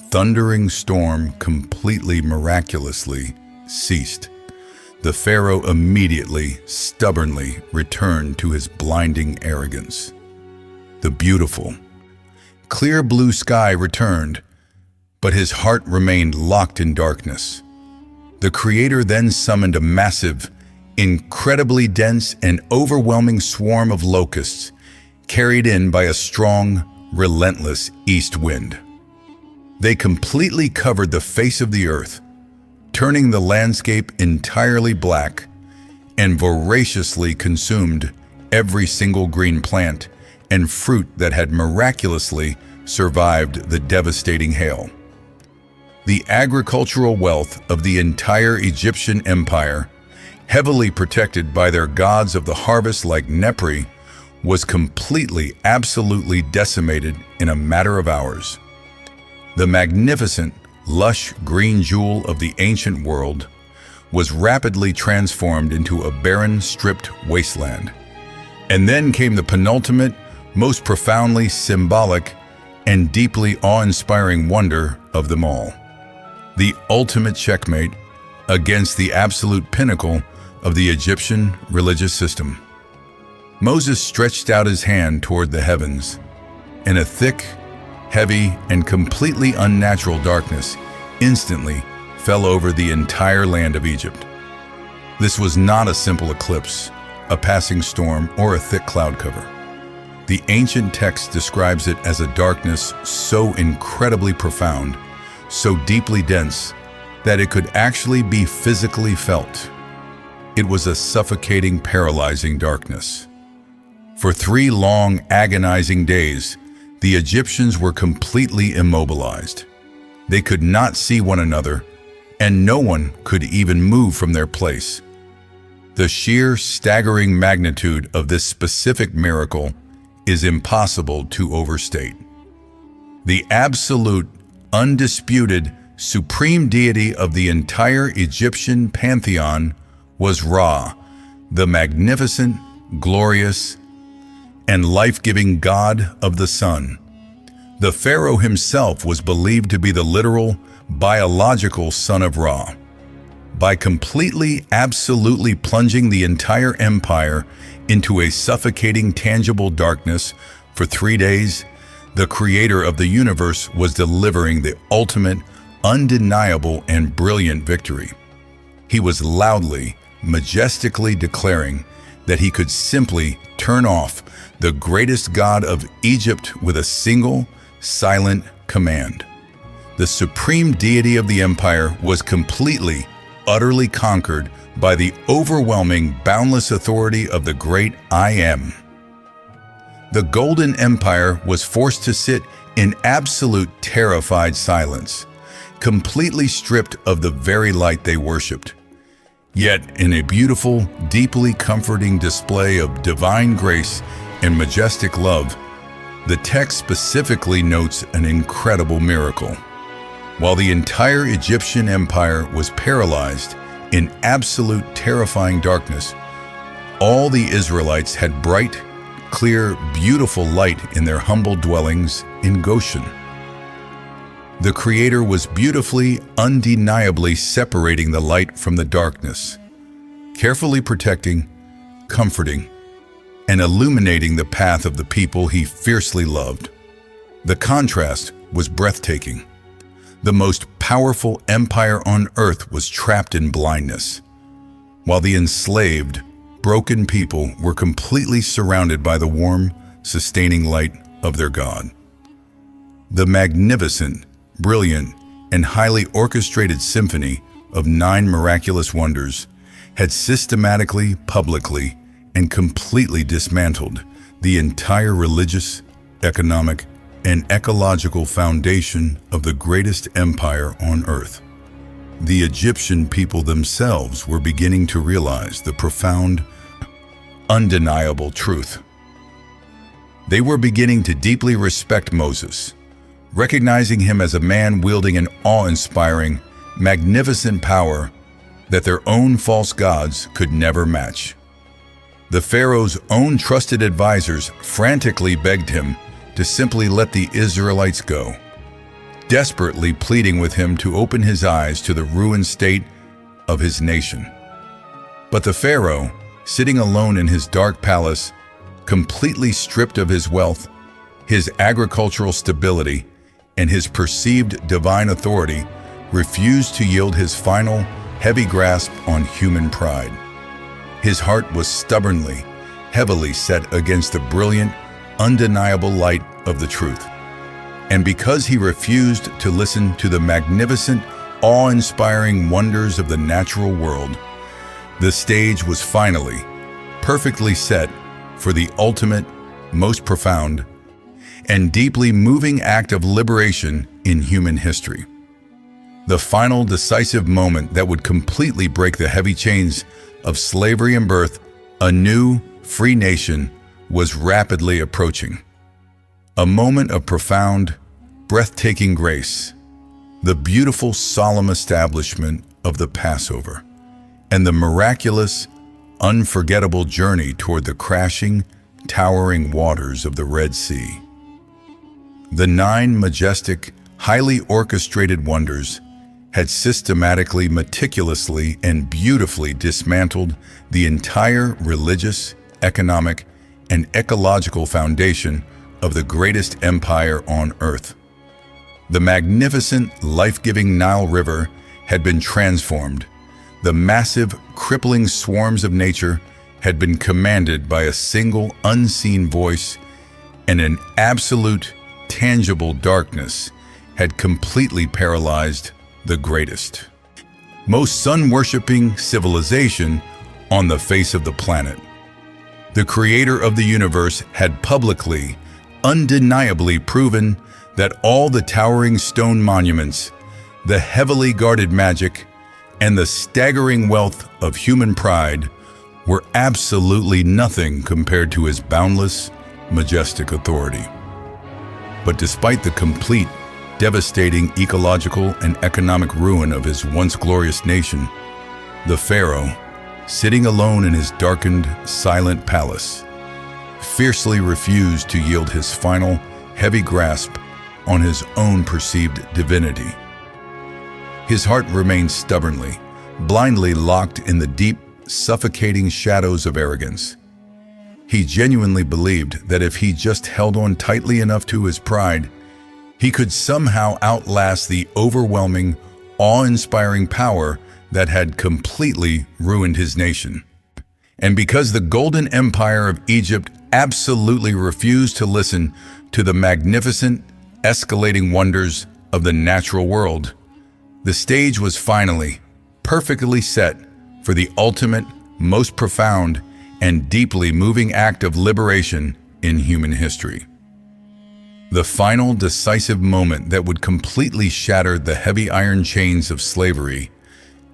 thundering storm completely miraculously ceased, the Pharaoh immediately, stubbornly returned to his blinding arrogance. The beautiful, clear blue sky returned, but his heart remained locked in darkness. The Creator then summoned a massive, incredibly dense and overwhelming swarm of locusts, carried in by a strong, relentless east wind. They completely covered the face of the earth, turning the landscape entirely black, and voraciously consumed every single green plant and fruit that had miraculously survived the devastating hail. The agricultural wealth of the entire Egyptian empire, heavily protected by their gods of the harvest like Nepri, was completely, absolutely decimated in a matter of hours. The magnificent, lush green jewel of the ancient world was rapidly transformed into a barren, stripped wasteland. And then came the penultimate, most profoundly symbolic and deeply awe-inspiring wonder of them all. The ultimate checkmate against the absolute pinnacle of the Egyptian religious system. Moses stretched out his hand toward the heavens, and a thick, heavy, and completely unnatural darkness instantly fell over the entire land of Egypt. This was not a simple eclipse, a passing storm, or a thick cloud cover. The ancient text describes it as a darkness so incredibly profound, so deeply dense, that it could actually be physically felt. It was a suffocating, paralyzing darkness. For 3 long, agonizing days, the Egyptians were completely immobilized. They could not see one another, and no one could even move from their place. The sheer, staggering magnitude of this specific miracle is impossible to overstate. The absolute, undisputed, supreme deity of the entire Egyptian pantheon was Ra, the magnificent, glorious, and life-giving god of the sun. The pharaoh himself was believed to be the literal, biological son of Ra. By completely, absolutely plunging the entire empire into a suffocating, tangible darkness for 3 days, the creator of the universe was delivering the ultimate, undeniable, and brilliant victory. He was loudly, majestically declaring that he could simply turn off the greatest god of Egypt with a single, silent command. The supreme deity of the empire was completely, utterly conquered by the overwhelming, boundless authority of the great I Am. The Golden Empire was forced to sit in absolute terrified silence, completely stripped of the very light they worshipped. Yet, in a beautiful, deeply comforting display of divine grace and majestic love, the text specifically notes an incredible miracle. While the entire Egyptian empire was paralyzed in absolute terrifying darkness, all the Israelites had bright, clear, beautiful light in their humble dwellings in Goshen. The Creator was beautifully, undeniably separating the light from the darkness, carefully protecting, comforting, and illuminating the path of the people he fiercely loved. The contrast was breathtaking. The most powerful empire on earth was trapped in blindness, while the enslaved, broken people were completely surrounded by the warm, sustaining light of their God. The magnificent, brilliant, and highly orchestrated symphony of 9 miraculous wonders had systematically, publicly, and completely dismantled the entire religious, economic, and ecological foundation of the greatest empire on earth. The Egyptian people themselves were beginning to realize the profound, undeniable truth. They were beginning to deeply respect Moses, recognizing him as a man wielding an awe-inspiring, magnificent power that their own false gods could never match. The Pharaoh's own trusted advisors frantically begged him to simply let the Israelites go, desperately pleading with him to open his eyes to the ruined state of his nation. But the Pharaoh, sitting alone in his dark palace, completely stripped of his wealth, his agricultural stability, and his perceived divine authority, refused to yield his final, heavy grasp on human pride. His heart was stubbornly, heavily set against the brilliant, undeniable light of the truth. And because he refused to listen to the magnificent, awe-inspiring wonders of the natural world, the stage was finally, perfectly set for the ultimate, most profound, and deeply moving act of liberation in human history. The final decisive moment that would completely break the heavy chains of slavery and birth a new, free nation was rapidly approaching. A moment of profound, breathtaking grace, the beautiful, solemn establishment of the Passover, and the miraculous, unforgettable journey toward the crashing, towering waters of the Red Sea. The 9 majestic, highly orchestrated wonders had systematically, meticulously, and beautifully dismantled the entire religious, economic, and ecological foundation of the greatest empire on earth. The magnificent, life-giving Nile River had been transformed. The massive, crippling swarms of nature had been commanded by a single, unseen voice, and an absolute, tangible darkness had completely paralyzed the greatest, most sun-worshipping civilization on the face of the planet. The creator of the universe had publicly, undeniably proven that all the towering stone monuments, the heavily guarded magic, and the staggering wealth of human pride were absolutely nothing compared to his boundless, majestic authority. But despite the complete, devastating ecological and economic ruin of his once glorious nation, the Pharaoh, sitting alone in his darkened, silent palace, fiercely refused to yield his final, heavy grasp on his own perceived divinity. His heart remained stubbornly, blindly locked in the deep, suffocating shadows of arrogance. He genuinely believed that if he just held on tightly enough to his pride, he could somehow outlast the overwhelming, awe-inspiring power that had completely ruined his nation. And because the golden empire of Egypt absolutely refused to listen to the magnificent, escalating wonders of the natural world, the stage was finally, perfectly set for the ultimate, most profound, and deeply moving act of liberation in human history. The final decisive moment that would completely shatter the heavy iron chains of slavery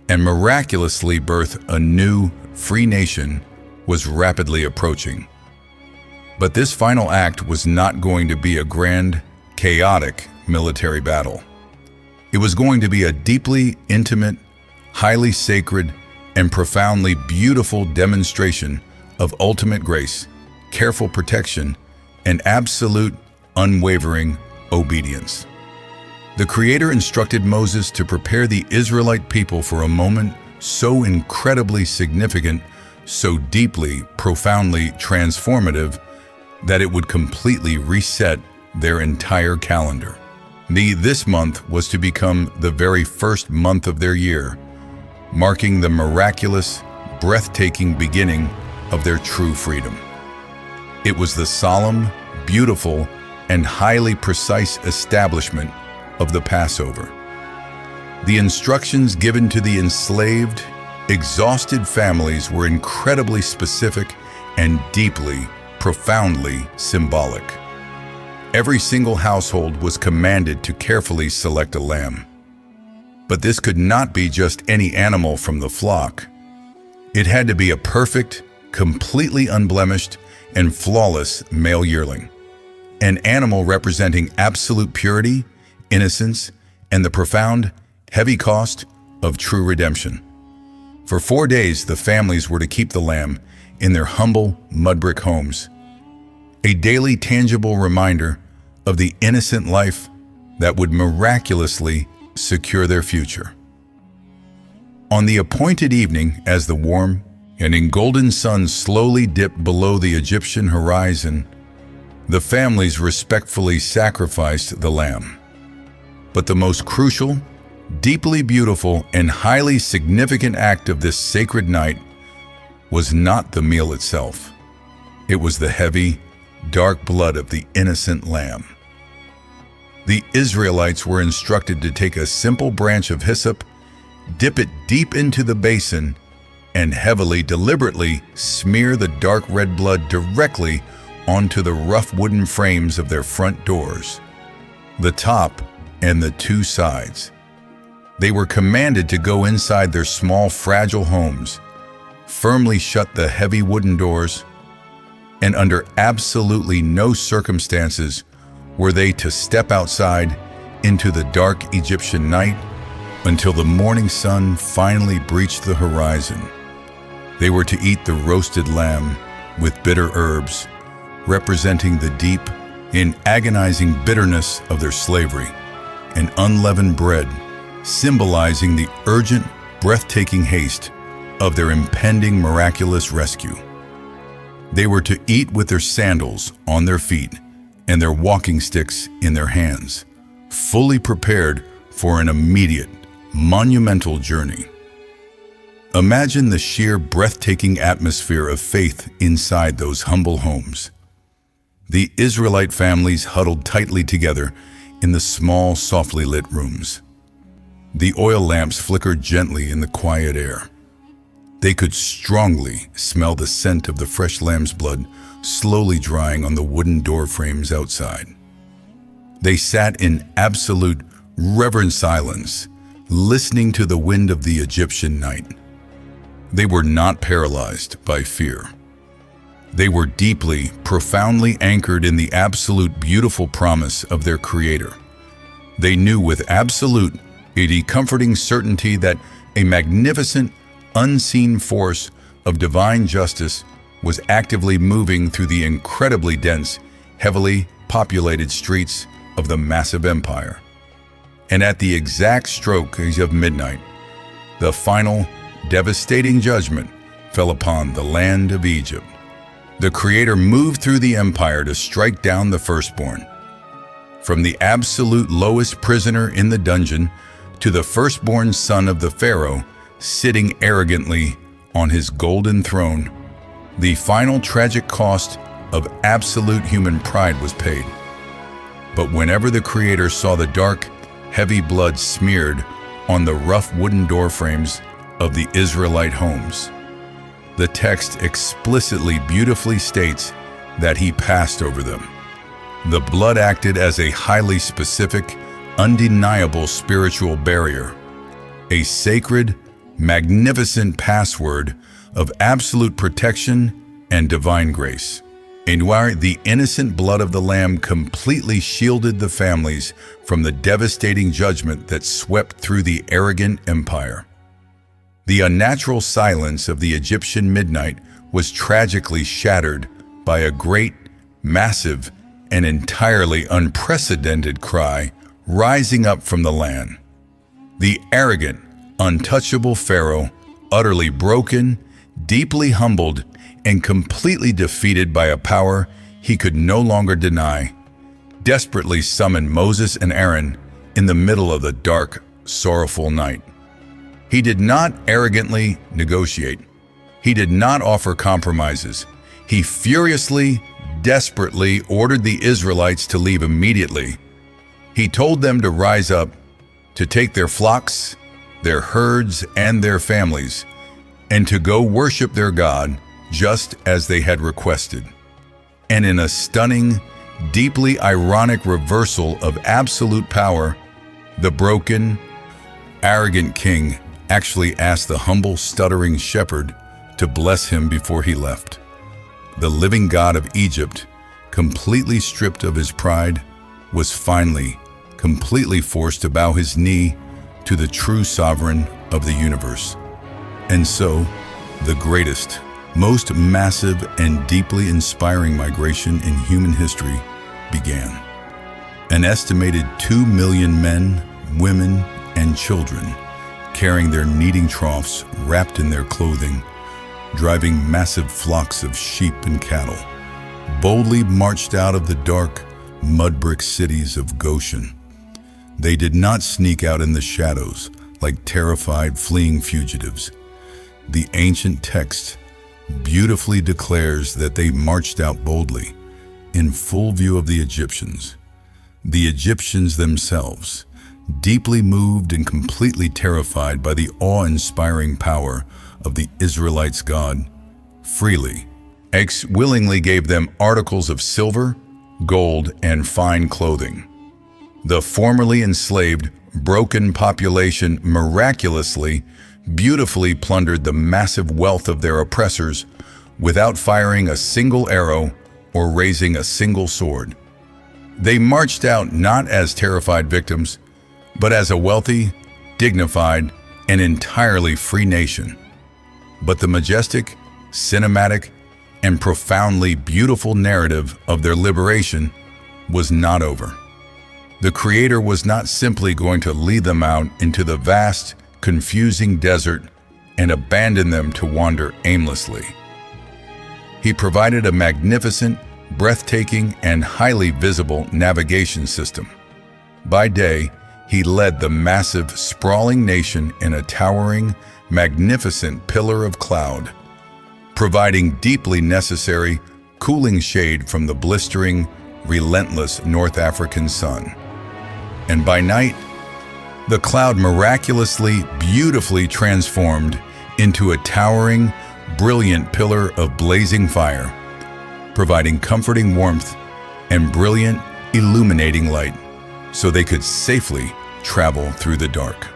and miraculously birth a new, free nation was rapidly approaching. But this final act was not going to be a grand, chaotic military battle. It was going to be a deeply intimate, highly sacred, and profoundly beautiful demonstration of ultimate grace, careful protection, and absolute, unwavering obedience. The Creator instructed Moses to prepare the Israelite people for a moment so incredibly significant, so deeply, profoundly transformative, that it would completely reset their entire calendar. This month was to become the very first month of their year, marking the miraculous, breathtaking beginning of their true freedom. It was the solemn, beautiful, and highly precise establishment of the Passover. The instructions given to the enslaved, exhausted families were incredibly specific and deeply, profoundly symbolic. Every single household was commanded to carefully select a lamb. But this could not be just any animal from the flock. It had to be a perfect, completely unblemished, and flawless male yearling. An animal representing absolute purity, innocence, and the profound, heavy cost of true redemption. For 4 days, the families were to keep the lamb in their humble mud brick homes, a daily tangible reminder of the innocent life that would miraculously secure their future. On the appointed evening, as the warm and golden sun slowly dipped below the Egyptian horizon, the families respectfully sacrificed the lamb. But the most crucial, deeply beautiful, and highly significant act of this sacred night was not the meal itself. It was the heavy, dark blood of the innocent lamb. The Israelites were instructed to take a simple branch of hyssop, dip it deep into the basin, and heavily, deliberately smear the dark red blood directly onto the rough wooden frames of their front doors, the top and the 2 sides. They were commanded to go inside their small, fragile homes, firmly shut the heavy wooden doors, and under absolutely no circumstances were they to step outside into the dark Egyptian night until the morning sun finally breached the horizon. They were to eat the roasted lamb with bitter herbs, representing the deep and agonizing bitterness of their slavery, and unleavened bread, symbolizing the urgent, breathtaking haste of their impending miraculous rescue. They were to eat with their sandals on their feet and their walking sticks in their hands, fully prepared for an immediate, monumental journey. Imagine the sheer breathtaking atmosphere of faith inside those humble homes. The Israelite families huddled tightly together in the small, softly lit rooms. The oil lamps flickered gently in the quiet air. They could strongly smell the scent of the fresh lamb's blood slowly drying on the wooden door frames outside. They sat in absolute, reverent silence, listening to the wind of the Egyptian night. They were not paralyzed by fear. They were deeply, profoundly anchored in the absolute beautiful promise of their Creator. They knew with absolute, comforting certainty that a magnificent, unseen force of divine justice was actively moving through the incredibly dense, heavily populated streets of the massive empire. And at the exact stroke of midnight, the final, devastating judgment fell upon the land of Egypt. The Creator moved through the empire to strike down the firstborn. From the absolute lowest prisoner in the dungeon to the firstborn son of the Pharaoh sitting arrogantly on his golden throne, the final tragic cost of absolute human pride was paid. But whenever the Creator saw the dark, heavy blood smeared on the rough wooden door frames of the Israelite homes, the text explicitly beautifully states that He passed over them. The blood acted as a highly specific, undeniable spiritual barrier, a sacred, magnificent password of absolute protection and divine grace. And while the innocent blood of the Lamb completely shielded the families from the devastating judgment that swept through the arrogant empire. The unnatural silence of the Egyptian midnight was tragically shattered by a great, massive, and entirely unprecedented cry rising up from the land. The arrogant, untouchable Pharaoh, utterly broken, deeply humbled, and completely defeated by a power he could no longer deny, desperately summoned Moses and Aaron in the middle of the dark, sorrowful night. He did not arrogantly negotiate. He did not offer compromises. He furiously, desperately ordered the Israelites to leave immediately. He told them to rise up, to take their flocks, their herds, and their families, and to go worship their God just as they had requested. And in a stunning, deeply ironic reversal of absolute power, the broken, arrogant king actually asked the humble, stuttering shepherd to bless him before he left. The living God of Egypt, completely stripped of his pride, was finally, completely forced to bow his knee to the true sovereign of the universe. And so, the greatest, most massive, and deeply inspiring migration in human history began. An estimated 2 million men, women, and children carrying their kneading troughs wrapped in their clothing, driving massive flocks of sheep and cattle, boldly marched out of the dark, mud-brick cities of Goshen. They did not sneak out in the shadows like terrified, fleeing fugitives. The ancient text beautifully declares that they marched out boldly, in full view of the Egyptians. The Egyptians themselves, deeply moved and completely terrified by the awe-inspiring power of the Israelites' God, freely, willingly gave them articles of silver, gold, and fine clothing. The formerly enslaved, broken population miraculously, beautifully plundered the massive wealth of their oppressors without firing a single arrow or raising a single sword. They marched out not as terrified victims, but as a wealthy, dignified, and entirely free nation. But the majestic, cinematic, and profoundly beautiful narrative of their liberation was not over. The Creator was not simply going to lead them out into the vast, confusing desert and abandon them to wander aimlessly. He provided a magnificent, breathtaking, and highly visible navigation system. By day, he led the massive, sprawling nation in a towering, magnificent pillar of cloud, providing deeply necessary, cooling shade from the blistering, relentless North African sun. And by night, the cloud miraculously, beautifully transformed into a towering, brilliant pillar of blazing fire, providing comforting warmth and brilliant, illuminating light so they could safely travel through the dark.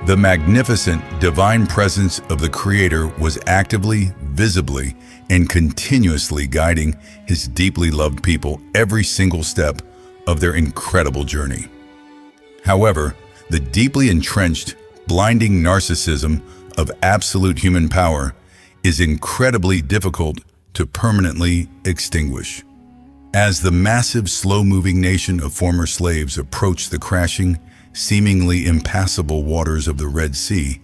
The magnificent divine presence of the Creator was actively, visibly, and continuously guiding his deeply loved people every single step of their incredible journey. However, the deeply entrenched, blinding narcissism of absolute human power is incredibly difficult to permanently extinguish. As the massive, slow-moving nation of former slaves approached the crashing, seemingly impassable waters of the Red Sea,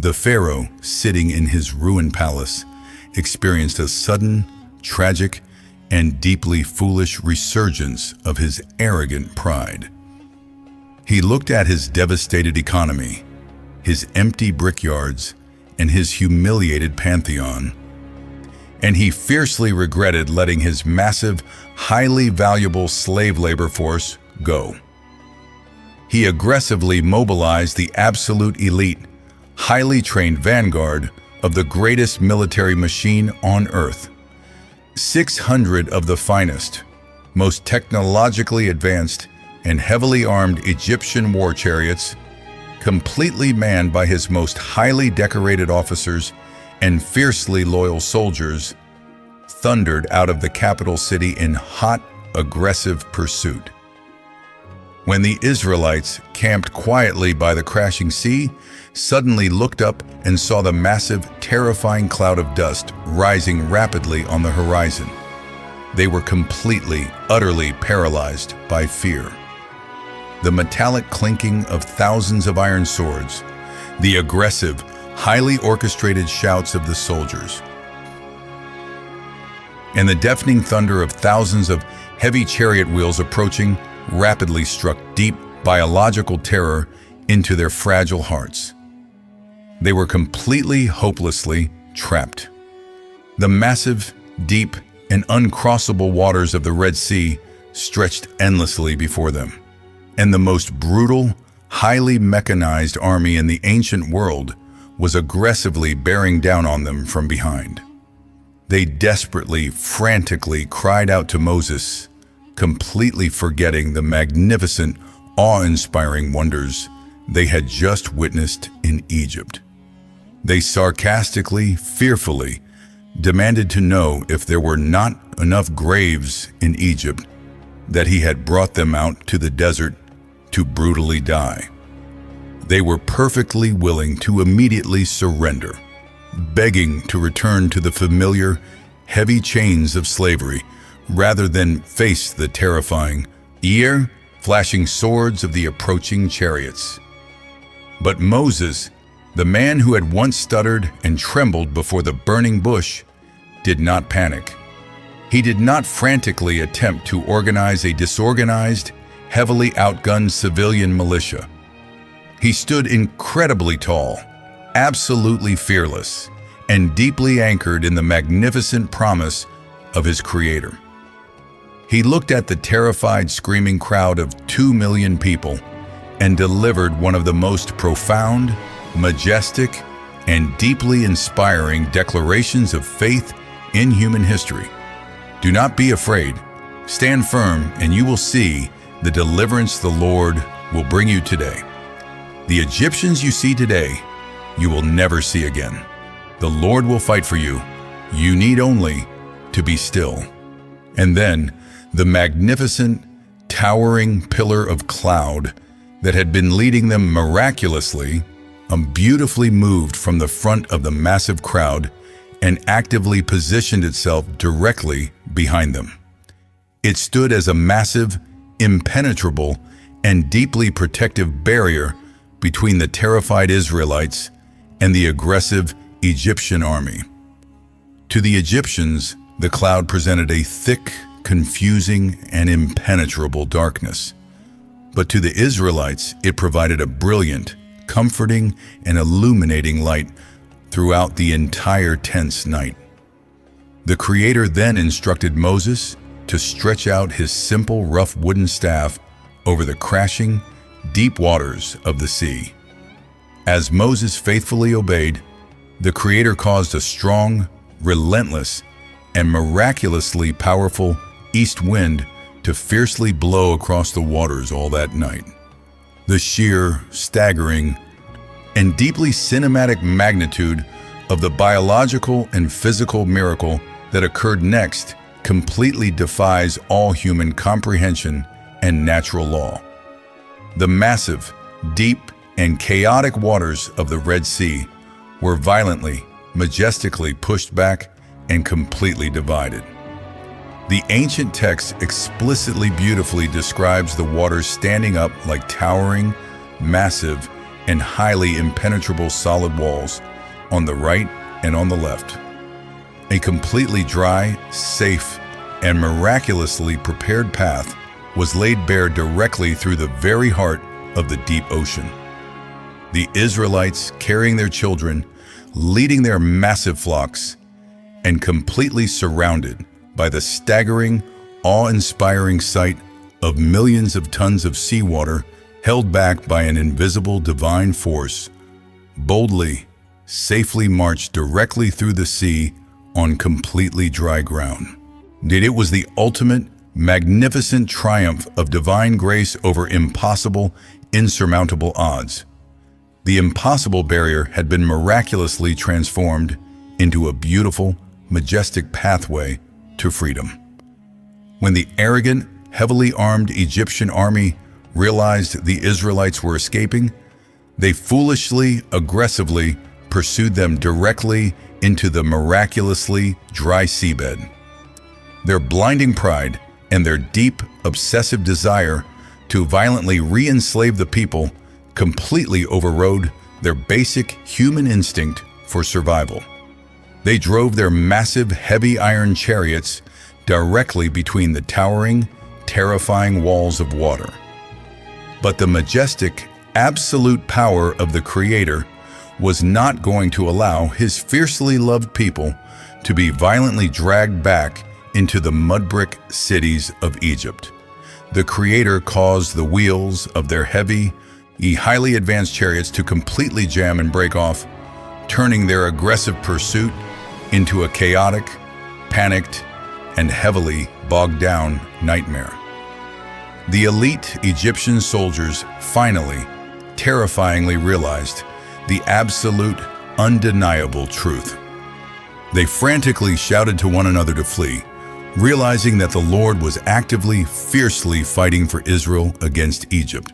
the Pharaoh, sitting in his ruined palace, experienced a sudden, tragic, and deeply foolish resurgence of his arrogant pride. He looked at his devastated economy, his empty brickyards, and his humiliated pantheon, and he fiercely regretted letting his massive, highly valuable slave labor force go. He aggressively mobilized the absolute elite, highly trained vanguard of the greatest military machine on Earth. 600 of the finest, most technologically advanced, and heavily armed Egyptian war chariots, completely manned by his most highly decorated officers and fiercely loyal soldiers, thundered out of the capital city in hot, aggressive pursuit. When the Israelites, camped quietly by the crashing sea, suddenly looked up and saw the massive, terrifying cloud of dust rising rapidly on the horizon, they were completely, utterly paralyzed by fear. The metallic clinking of thousands of iron swords, the aggressive, highly orchestrated shouts of the soldiers, and the deafening thunder of thousands of heavy chariot wheels approaching rapidly struck deep biological terror into their fragile hearts. They were completely, hopelessly trapped. The massive, deep, and uncrossable waters of the Red Sea stretched endlessly before them, and the most brutal, highly mechanized army in the ancient world was aggressively bearing down on them from behind. They desperately, frantically cried out to Moses, completely forgetting the magnificent, awe-inspiring wonders they had just witnessed in Egypt. They sarcastically, fearfully, demanded to know if there were not enough graves in Egypt that he had brought them out to the desert to brutally die. They were perfectly willing to immediately surrender, begging to return to the familiar, heavy chains of slavery rather than face the terrifying, flashing swords of the approaching chariots. But Moses, the man who had once stuttered and trembled before the burning bush, did not panic. He did not frantically attempt to organize a disorganized, heavily outgunned civilian militia. He stood incredibly tall, absolutely fearless, and deeply anchored in the magnificent promise of his Creator. He looked at the terrified, screaming crowd of 2 million people and delivered one of the most profound, majestic, and deeply inspiring declarations of faith in human history. Do not be afraid. Stand firm, and you will see the deliverance the Lord will bring you today. The Egyptians you see today, you will never see again. The Lord will fight for you. You need only to be still. And then, the magnificent, towering pillar of cloud that had been leading them miraculously, beautifully moved from the front of the massive crowd and actively positioned itself directly behind them. It stood as a massive, impenetrable, and deeply protective barrier between the terrified Israelites and the aggressive Egyptian army. To the Egyptians, the cloud presented a thick, confusing, and impenetrable darkness. But to the Israelites, it provided a brilliant, comforting, and illuminating light throughout the entire tense night. The Creator then instructed Moses to stretch out his simple, rough wooden staff over the crashing, deep waters of the sea. As Moses faithfully obeyed, the Creator caused a strong, relentless, and miraculously powerful east wind to fiercely blow across the waters all that night. The sheer, staggering, and deeply cinematic magnitude of the biological and physical miracle that occurred next completely defies all human comprehension and natural law. The massive, deep, and chaotic waters of the Red Sea were violently, majestically pushed back and completely divided. The ancient text explicitly beautifully describes the waters standing up like towering, massive, and highly impenetrable solid walls on the right and on the left. A completely dry, safe, and miraculously prepared path was laid bare directly through the very heart of the deep ocean. The Israelites carrying their children, leading their massive flocks, and completely surrounded by the staggering, awe-inspiring sight of millions of tons of seawater held back by an invisible divine force, boldly, safely marched directly through the sea on completely dry ground. It was the ultimate, magnificent triumph of divine grace over impossible, insurmountable odds. The impossible barrier had been miraculously transformed into a beautiful, majestic pathway to freedom. When the arrogant, heavily armed Egyptian army realized the Israelites were escaping, they foolishly, aggressively pursued them directly into the miraculously dry seabed. Their blinding pride and their deep, obsessive desire to violently re-enslave the people completely overrode their basic human instinct for survival. They drove their massive, heavy iron chariots directly between the towering, terrifying walls of water. But the majestic, absolute power of the Creator was not going to allow his fiercely loved people to be violently dragged back into the mud-brick cities of Egypt. The Creator caused the wheels of their heavy, highly advanced chariots to completely jam and break off, turning their aggressive pursuit into a chaotic, panicked, and heavily bogged down nightmare. The elite Egyptian soldiers finally, terrifyingly realized the absolute, undeniable truth. They frantically shouted to one another to flee, realizing that the Lord was actively, fiercely fighting for Israel against Egypt.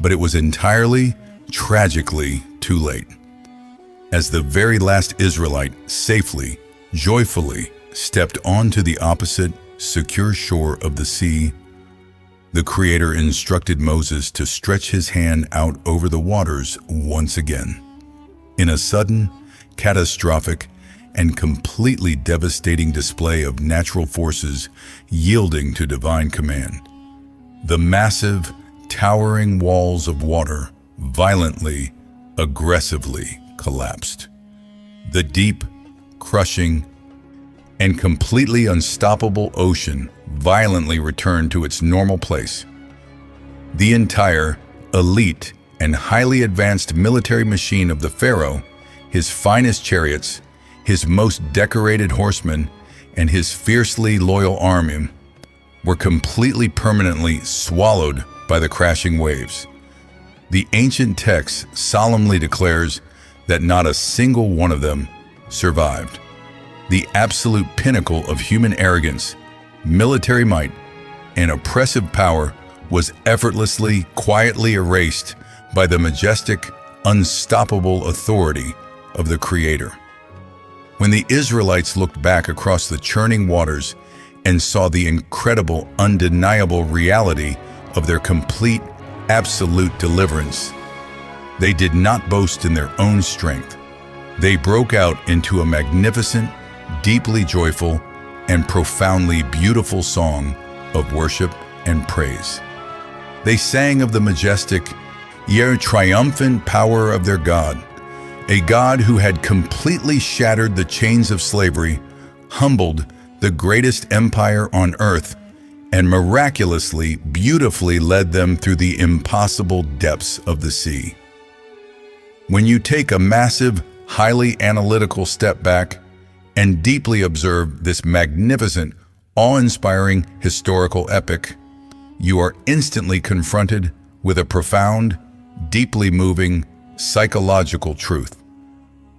But it was entirely, tragically too late. As the very last Israelite safely, joyfully stepped onto the opposite, secure shore of the sea, the Creator instructed Moses to stretch his hand out over the waters once again. In a sudden, catastrophic, and completely devastating display of natural forces yielding to divine command, the massive, towering walls of water violently, aggressively collapsed. The deep, crushing, and completely unstoppable ocean violently returned to its normal place. The entire, elite, and highly advanced military machine of the Pharaoh, his finest chariots, his most decorated horsemen, and his fiercely loyal army were completely permanently swallowed by the crashing waves. The ancient text solemnly declares that not a single one of them survived. The absolute pinnacle of human arrogance, military might, and oppressive power was effortlessly, quietly erased by the majestic, unstoppable authority of the Creator. When the Israelites looked back across the churning waters and saw the incredible, undeniable reality of their complete, absolute deliverance, they did not boast in their own strength. They broke out into a magnificent, deeply joyful, and profoundly beautiful song of worship and praise. They sang of the majestic, yet triumphant power of their God, a God who had completely shattered the chains of slavery, humbled the greatest empire on earth, and miraculously, beautifully led them through the impossible depths of the sea. When you take a massive, highly analytical step back and deeply observe this magnificent, awe-inspiring historical epic, you are instantly confronted with a profound, deeply moving, psychological truth.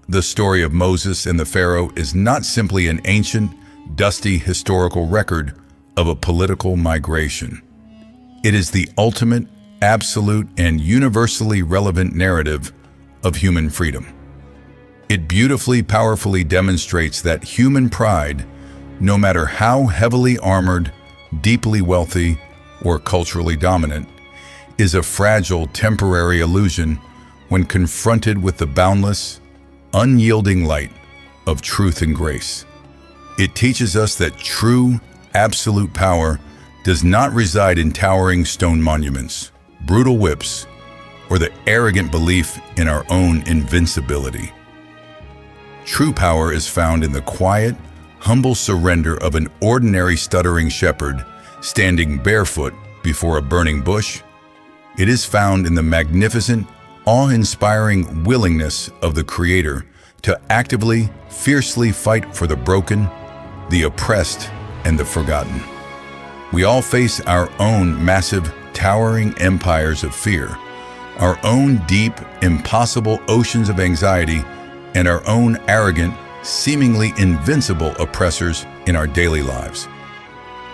The story of Moses and the Pharaoh is not simply an ancient, dusty historical record of a political migration. It is the ultimate, absolute, and universally relevant narrative of human freedom. It beautifully, powerfully demonstrates that human pride, no matter how heavily armored, deeply wealthy, or culturally dominant, is a fragile, temporary illusion when confronted with the boundless, unyielding light of truth and grace. It teaches us that true, absolute power does not reside in towering stone monuments, brutal whips, or the arrogant belief in our own invincibility. True power is found in the quiet, humble surrender of an ordinary stuttering shepherd standing barefoot before a burning bush. It is found in the magnificent, awe-inspiring willingness of the Creator to actively, fiercely fight for the broken, the oppressed, and the forgotten. We all face our own massive, towering empires of fear, our own deep, impossible oceans of anxiety, and our own arrogant, seemingly invincible oppressors in our daily lives.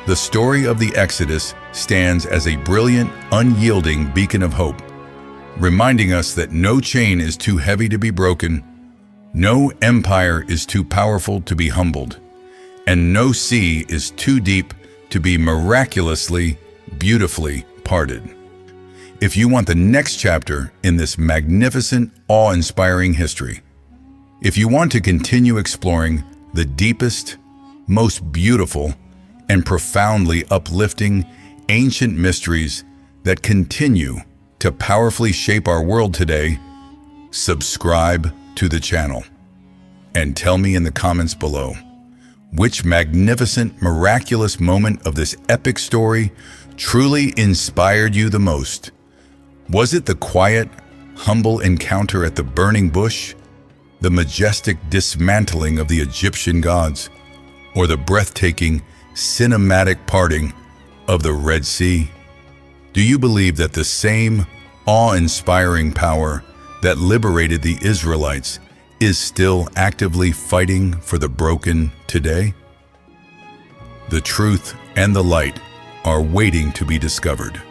The story of the Exodus stands as a brilliant, unyielding beacon of hope, reminding us that no chain is too heavy to be broken, no empire is too powerful to be humbled, and no sea is too deep to be miraculously, beautifully parted. If you want the next chapter in this magnificent, awe-inspiring history, if you want to continue exploring the deepest, most beautiful, and profoundly uplifting ancient mysteries that continue to powerfully shape our world today, subscribe to the channel and tell me in the comments below, which magnificent, miraculous moment of this epic story truly inspired you the most? Was it the quiet, humble encounter at the burning bush, the majestic dismantling of the Egyptian gods, or the breathtaking, cinematic parting of the Red Sea? Do you believe that the same awe-inspiring power that liberated the Israelites is still actively fighting for the broken today? The truth and the light are waiting to be discovered.